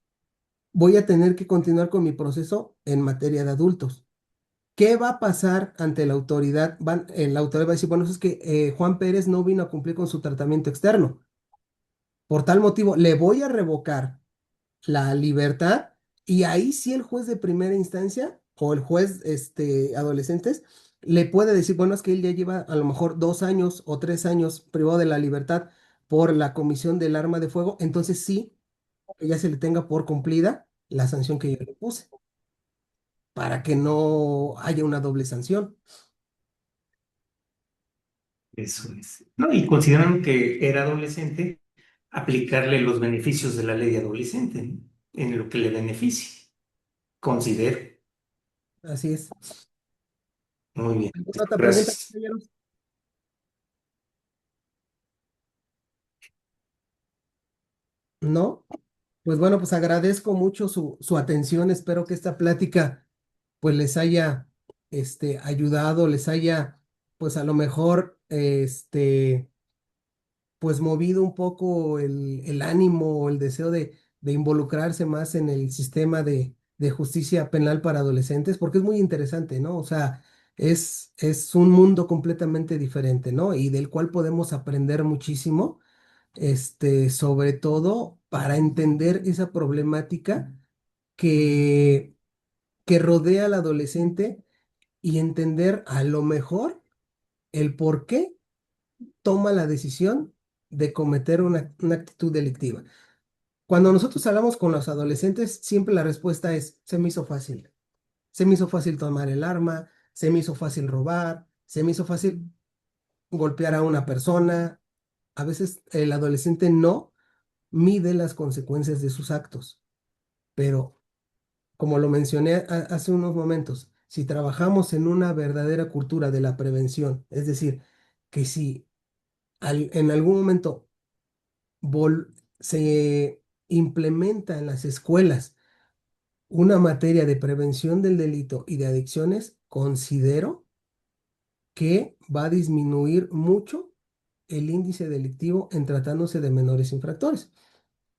voy a tener que continuar con mi proceso en materia de adultos. ¿Qué va a pasar ante la autoridad? La autoridad va a decir, bueno, es que Juan Pérez no vino a cumplir con su tratamiento externo. Por tal motivo, le voy a revocar la libertad y ahí sí el juez de primera instancia o el juez adolescentes le puede decir, bueno, es que él ya lleva a lo mejor 2 años o 3 años privado de la libertad por la comisión del arma de fuego, entonces sí, que ya se le tenga por cumplida la sanción que yo le puse, para que no haya una doble sanción. Eso es. No, y considerando que era adolescente, aplicarle los beneficios de la ley de adolescente, ¿no? En lo que le beneficie. Considero. Así es. Muy bien. ¿Alguna otra pregunta, Gracias. compañeros? ¿No? Pues bueno, pues agradezco mucho su atención. Espero que esta plática pues les haya ayudado, les haya pues a lo mejor pues movido un poco el ánimo o el deseo de involucrarse más en el sistema de justicia penal para adolescentes, porque es muy interesante, ¿no? O sea, es un mundo completamente diferente, ¿no? Y del cual podemos aprender muchísimo, sobre todo para entender esa problemática que, que rodea al adolescente y entender a lo mejor el por qué toma la decisión de cometer una actitud delictiva. Cuando nosotros hablamos con los adolescentes, siempre la respuesta es, se me hizo fácil. Se me hizo fácil tomar el arma, se me hizo fácil robar, se me hizo fácil golpear a una persona. A veces el adolescente no mide las consecuencias de sus actos, pero como lo mencioné hace unos momentos, si trabajamos en una verdadera cultura de la prevención, es decir, que si en algún momento se implementa en las escuelas una materia de prevención del delito y de adicciones, considero que va a disminuir mucho el índice delictivo en tratándose de menores infractores,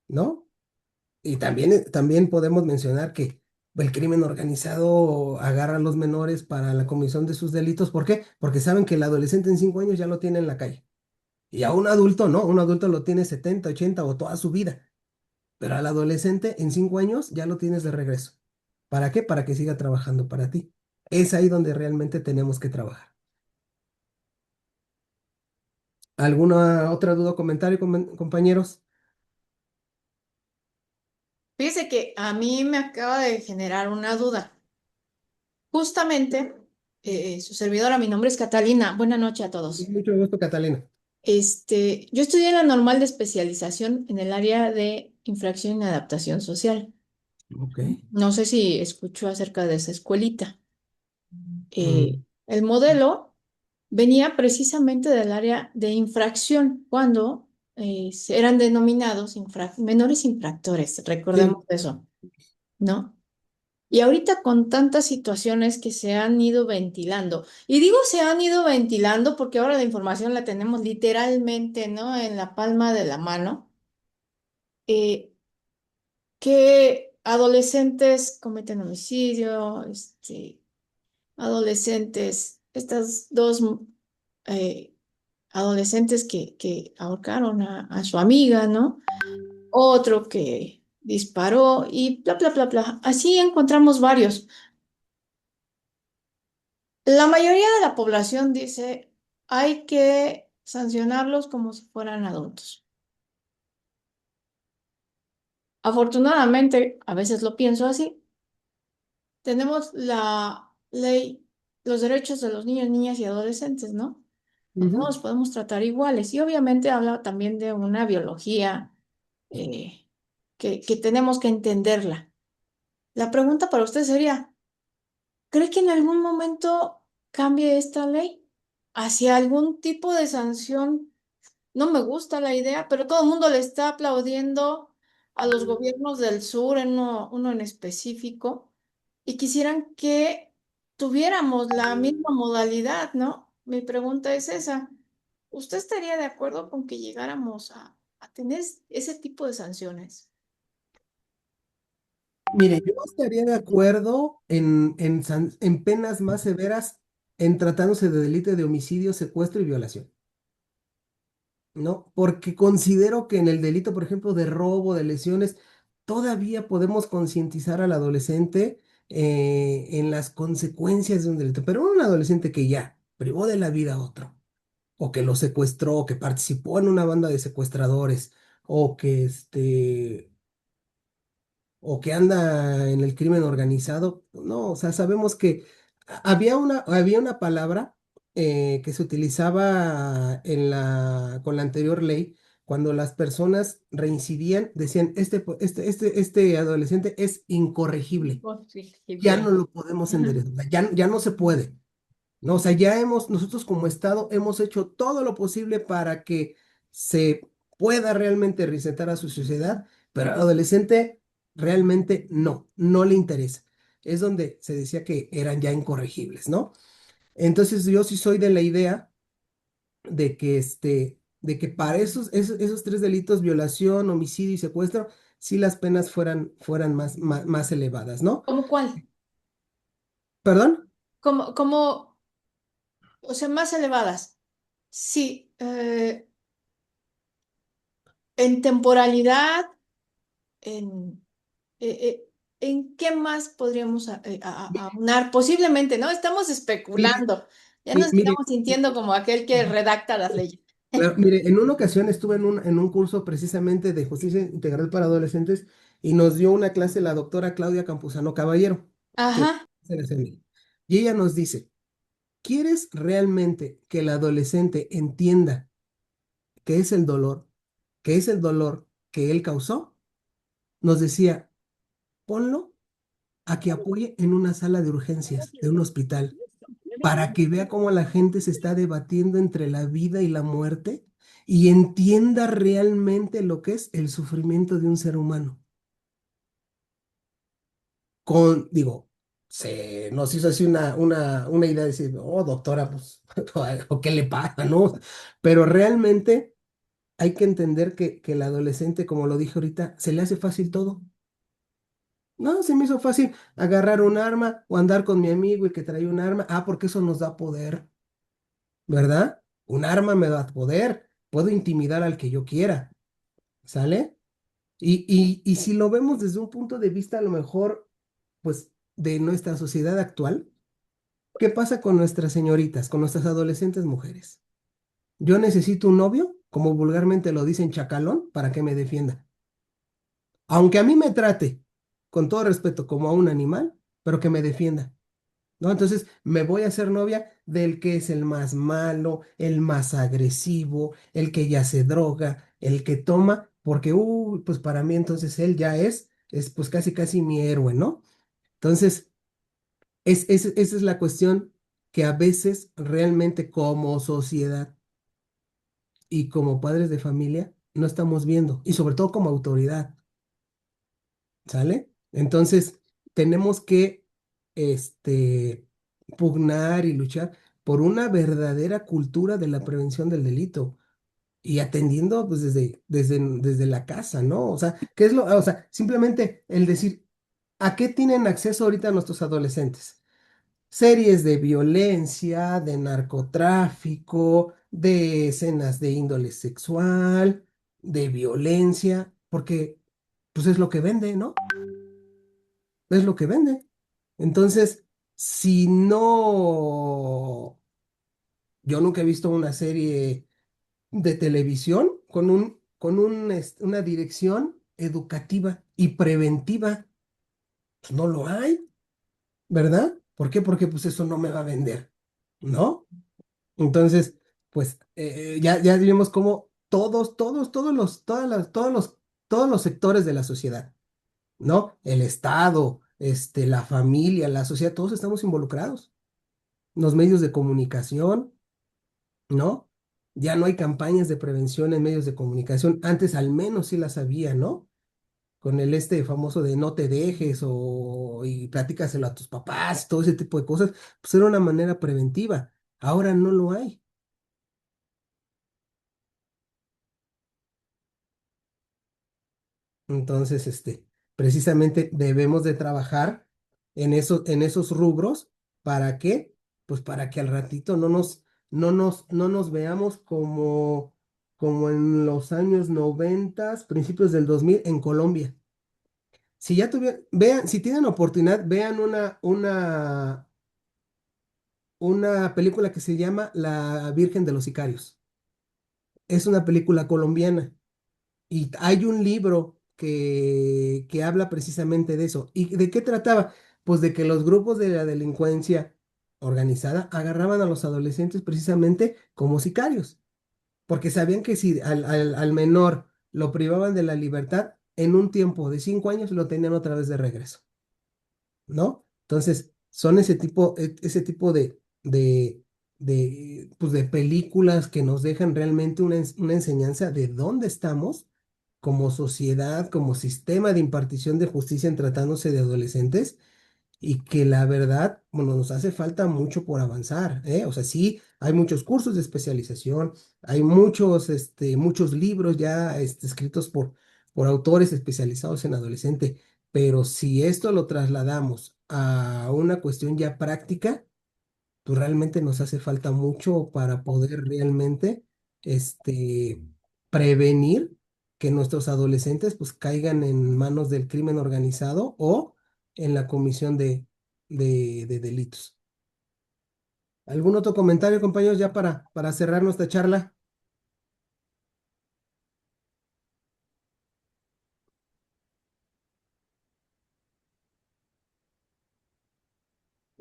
¿no? Y también podemos mencionar que el crimen organizado agarra a los menores para la comisión de sus delitos. ¿Por qué? Porque saben que el adolescente en 5 años ya lo tiene en la calle. Y a un adulto no, un adulto lo tiene 70, 80 o toda su vida. Pero al adolescente en 5 años ya lo tienes de regreso. ¿Para qué? Para que siga trabajando para ti. Es ahí donde realmente tenemos que trabajar. ¿Alguna otra duda o comentario, compañeros? Fíjese que a mí me acaba de generar una duda. Justamente, su servidora, mi nombre es Catalina. Buenas noches a todos. Mucho gusto, Catalina. Yo estudié en la normal de especialización en el área de infracción y adaptación social. Ok. No sé si escuchó acerca de esa escuelita. Mm, El modelo venía precisamente del área de infracción, cuando eran denominados menores infractores, sí, recordemos eso, ¿no? Y ahorita con tantas situaciones que se han ido ventilando, y digo se han ido ventilando porque ahora la información la tenemos literalmente, ¿no? En la palma de la mano, eh, que adolescentes cometen homicidio, adolescentes, estas dos eh, adolescentes que ahorcaron a su amiga, ¿no? Otro que disparó y bla, bla, bla, bla. Así encontramos varios. La mayoría de la población dice, hay que sancionarlos como si fueran adultos. Afortunadamente, a veces lo pienso así, tenemos la ley, los derechos de los niños, niñas y adolescentes, ¿no? No ujú. los podemos tratar iguales. Y obviamente habla también de una biología eh, que tenemos que entenderla. La pregunta para usted sería, ¿cree que en algún momento cambie esta ley hacia algún tipo de sanción? No me gusta la idea, pero todo el mundo le está aplaudiendo a los gobiernos del sur, en uno en específico, y quisieran que tuviéramos la misma modalidad, ¿no? Mi pregunta es esa. ¿Usted estaría de acuerdo con que llegáramos a tener ese tipo de sanciones? Mire, yo estaría de acuerdo en penas más severas en tratándose de delito de homicidio, secuestro y violación, ¿no? Porque considero que en el delito, por ejemplo, de robo, de lesiones, todavía podemos concientizar al adolescente en las consecuencias de un delito. Pero un adolescente que ya privó de la vida a otro, o que lo secuestró, o que participó en una banda de secuestradores, o que o que anda en el crimen organizado. No, o sea, sabemos que había una palabra que se utilizaba con la anterior ley, cuando las personas reincidían, decían, este adolescente es incorregible, ya no Posible. lo podemos Ujú. enderezar, ya no se puede. No, o sea, nosotros como Estado hemos hecho todo lo posible para que se pueda realmente reinsertar a su sociedad, pero al adolescente realmente no le interesa. Es donde se decía que eran ya incorregibles, ¿no? Entonces yo sí soy de la idea de que de que para esos tres delitos, violación, homicidio y secuestro, sí las penas fueran más elevadas, ¿no? ¿Cómo cuál? ¿Perdón? ¿Cómo, o sea, más elevadas? Sí, en temporalidad, en, eh, eh, ¿en qué más podríamos aunar? Posiblemente, ¿no? Estamos Mire, especulando. Ya nos mire, estamos sintiendo como aquel que redacta las leyes. claro, mire, en una ocasión estuve en un curso precisamente de justicia integral para adolescentes y nos dio una clase la doctora Claudia Campuzano Caballero, que Ajá. es de CNI. Y ella nos dice, ¿quieres realmente que el adolescente entienda qué es el dolor, qué es el dolor que él causó? Nos decía, ponlo a que apoye en una sala de urgencias de un hospital para que vea cómo la gente se está debatiendo entre la vida y la muerte y entienda realmente lo que es el sufrimiento de un ser humano. Digo, se nos hizo así una idea de decir, oh, doctora, pues, ¿o qué le pasa, no? Pero realmente hay que entender que el adolescente, como lo dije ahorita, se le hace fácil todo. No, se me hizo fácil agarrar un arma o andar con mi amigo y que trae un arma. Ah, porque eso nos da poder. ¿Verdad? Un arma me da poder, puedo intimidar al que yo quiera, ¿sale? Y si lo vemos desde un punto de vista a lo mejor, pues, de nuestra sociedad actual, ¿qué pasa con nuestras señoritas, con nuestras adolescentes mujeres? Yo necesito un novio, como vulgarmente lo dicen, chacalón, para que me defienda. Aunque a mí me trate, con todo respeto, como a un animal, pero que me defienda. ¿No? Entonces me voy a hacer novia del que es el más malo, el más agresivo, el que ya se droga, el que toma, porque, pues para mí entonces él ya es pues casi casi mi héroe, ¿no? Entonces, esa es la cuestión que a veces realmente como sociedad y como padres de familia no estamos viendo, y sobre todo como autoridad. ¿Sale? Entonces, tenemos que pugnar y luchar por una verdadera cultura de la prevención del delito y atendiendo pues desde la casa, ¿no? O sea, ¿qué es o sea, simplemente el decir, ¿a qué tienen acceso ahorita nuestros adolescentes? Series de violencia, de narcotráfico, de escenas de índole sexual, de violencia, porque pues es lo que vende, ¿no? Es lo que vende. Entonces, si no, yo nunca he visto una serie de televisión una dirección educativa y preventiva. Pues no lo hay, ¿verdad? ¿Por qué? Porque pues eso no me va a vender, ¿no? Entonces, pues ya vimos cómo todos los sectores de la sociedad, ¿no? El Estado, la familia, la sociedad, todos estamos involucrados. Los medios de comunicación, ¿no? Ya no hay campañas de prevención en medios de comunicación. Antes al menos sí las había, ¿no? Con el famoso de no te dejes y platícaselo a tus papás, todo ese tipo de cosas, pues era una manera preventiva. Ahora no lo hay. Entonces, precisamente debemos de trabajar en esos rubros. ¿Para qué? Pues para que al ratito no nos veamos como en los años 90, principios del 2000 en Colombia. Si ya vean, si tienen oportunidad, vean una película que se llama La Virgen de los Sicarios. Es una película colombiana. Y hay un libro que habla precisamente de eso. ¿Y de qué trataba? Pues de que los grupos de la delincuencia organizada agarraban a los adolescentes precisamente como sicarios, porque sabían que si al menor lo privaban de la libertad, en un tiempo de 5 años lo tenían otra vez de regreso, ¿no? Entonces, son ese tipo pues de películas que nos dejan realmente una enseñanza de dónde estamos como sociedad, como sistema de impartición de justicia en tratándose de adolescentes y que la verdad, bueno, nos hace falta mucho por avanzar, ¿eh? O sea, sí, Hay muchos cursos de especialización, hay muchos libros ya escritos por autores especializados en adolescente, pero si esto lo trasladamos a una cuestión ya práctica, pues realmente nos hace falta mucho para poder realmente este, prevenir que nuestros adolescentes pues caigan en manos del crimen organizado o en la comisión de delitos. ¿Algún otro comentario, compañeros, ya para cerrar nuestra charla?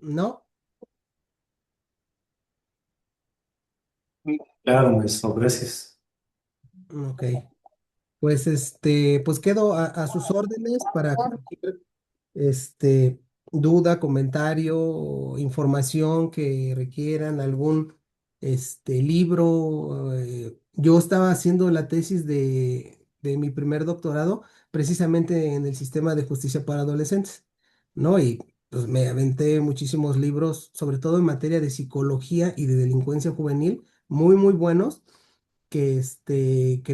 ¿No? Claro, maestro, gracias. Ok. Pues pues quedo a sus órdenes para cualquier este, duda, comentario, información que requieran, algún libro. Yo estaba haciendo la tesis de mi primer doctorado precisamente en el sistema de justicia para adolescentes, ¿no? Y pues me aventé muchísimos libros, sobre todo en materia de psicología y de delincuencia juvenil, muy, muy buenos que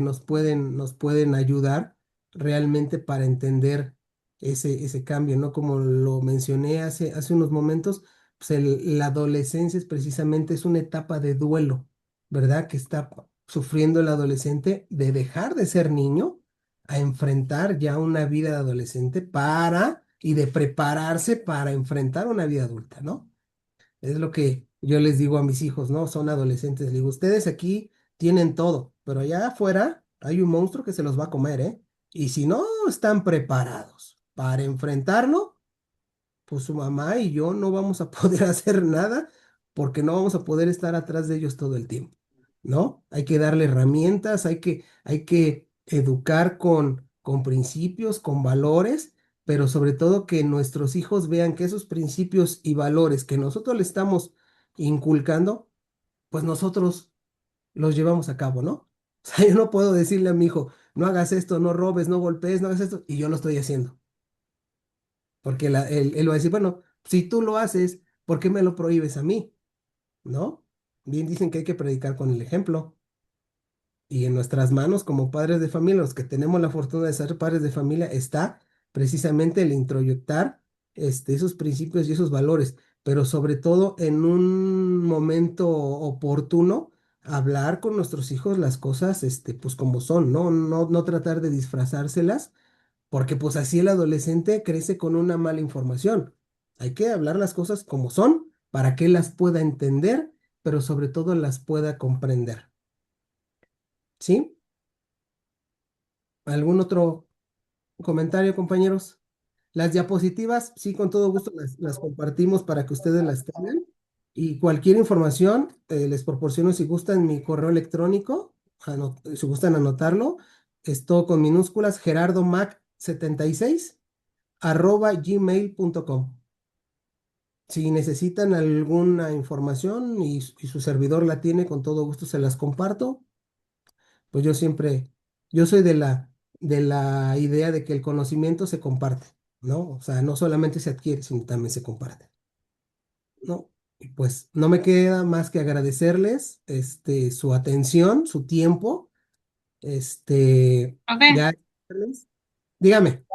nos pueden ayudar realmente para entender ese cambio, ¿no? Como lo mencioné hace unos momentos, pues la adolescencia es precisamente es una etapa de duelo, ¿verdad? Que está sufriendo el adolescente de dejar de ser niño a enfrentar ya una vida de adolescente y de prepararse para enfrentar una vida adulta, ¿no? Es lo que yo les digo a mis hijos, ¿no? Son adolescentes. Les digo, ustedes aquí tienen todo, pero allá afuera hay un monstruo que se los va a comer, ¿eh? Y si no están preparados para enfrentarlo, pues su mamá y yo no vamos a poder hacer nada porque no vamos a poder estar atrás de ellos todo el tiempo, ¿no? Hay que darle herramientas, hay que educar con principios, con valores, pero sobre todo que nuestros hijos vean que esos principios y valores que nosotros le estamos inculcando, pues nosotros los llevamos a cabo, ¿no? O sea, yo no puedo decirle a mi hijo, no hagas esto, no robes, no golpees, no hagas esto, y yo lo estoy haciendo. Porque él va a decir, bueno, si tú lo haces, ¿por qué me lo prohíbes a mí? ¿No? Bien dicen que hay que predicar con el ejemplo. Y en nuestras manos como padres de familia, los que tenemos la fortuna de ser padres de familia, está precisamente el introyectar esos principios y esos valores, pero sobre todo en un momento oportuno, hablar con nuestros hijos las cosas, pues como son, ¿no? No tratar de disfrazárselas porque pues así el adolescente crece con una mala información. Hay que hablar las cosas como son para que él las pueda entender, pero sobre todo las pueda comprender. ¿Sí? ¿Algún otro comentario, compañeros? Las diapositivas, sí, con todo gusto las compartimos para que ustedes las tengan. Y cualquier información, les proporciono si gustan mi correo electrónico, si gustan anotarlo, es todo con minúsculas, gerardomac76@gmail.com. Si necesitan alguna información y su servidor la tiene, con todo gusto se las comparto. Pues yo soy de la idea de que el conocimiento se comparte, ¿no? O sea, no solamente se adquiere, sino también se comparte, ¿no? Y pues no me queda más que agradecerles, su atención, su tiempo, Profe, ya, dígame,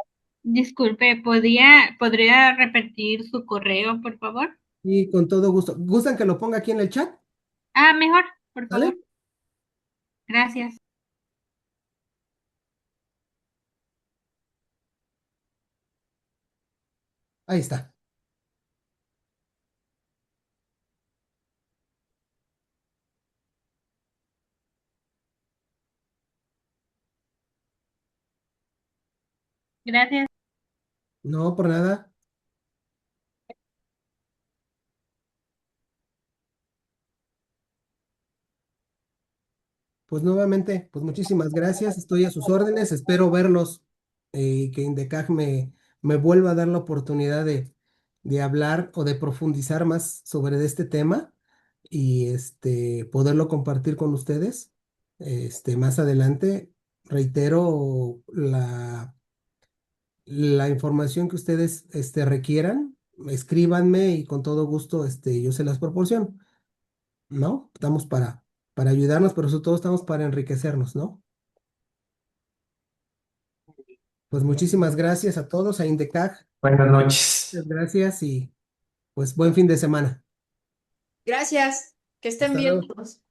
disculpe, ¿podría repetir su correo, por favor? y con todo gusto. ¿Gustan que lo ponga aquí en el chat? Ah, mejor, por favor. ¿Sale? Gracias. Ahí está. Gracias. No, por nada. Pues nuevamente, pues muchísimas gracias, estoy a sus órdenes, espero verlos y que Indecag me vuelva a dar la oportunidad de hablar o de profundizar más sobre este tema y poderlo compartir con ustedes. Más adelante, reitero la información que ustedes requieran, escríbanme y con todo gusto yo se las proporciono. ¿no? Estamos para ayudarnos, pero sobre todo estamos para enriquecernos, ¿no? Pues muchísimas gracias a todos, a INDECAG, Buenas noches. muchas gracias y pues buen fin de semana. Gracias, que estén Hasta bien luego. todos.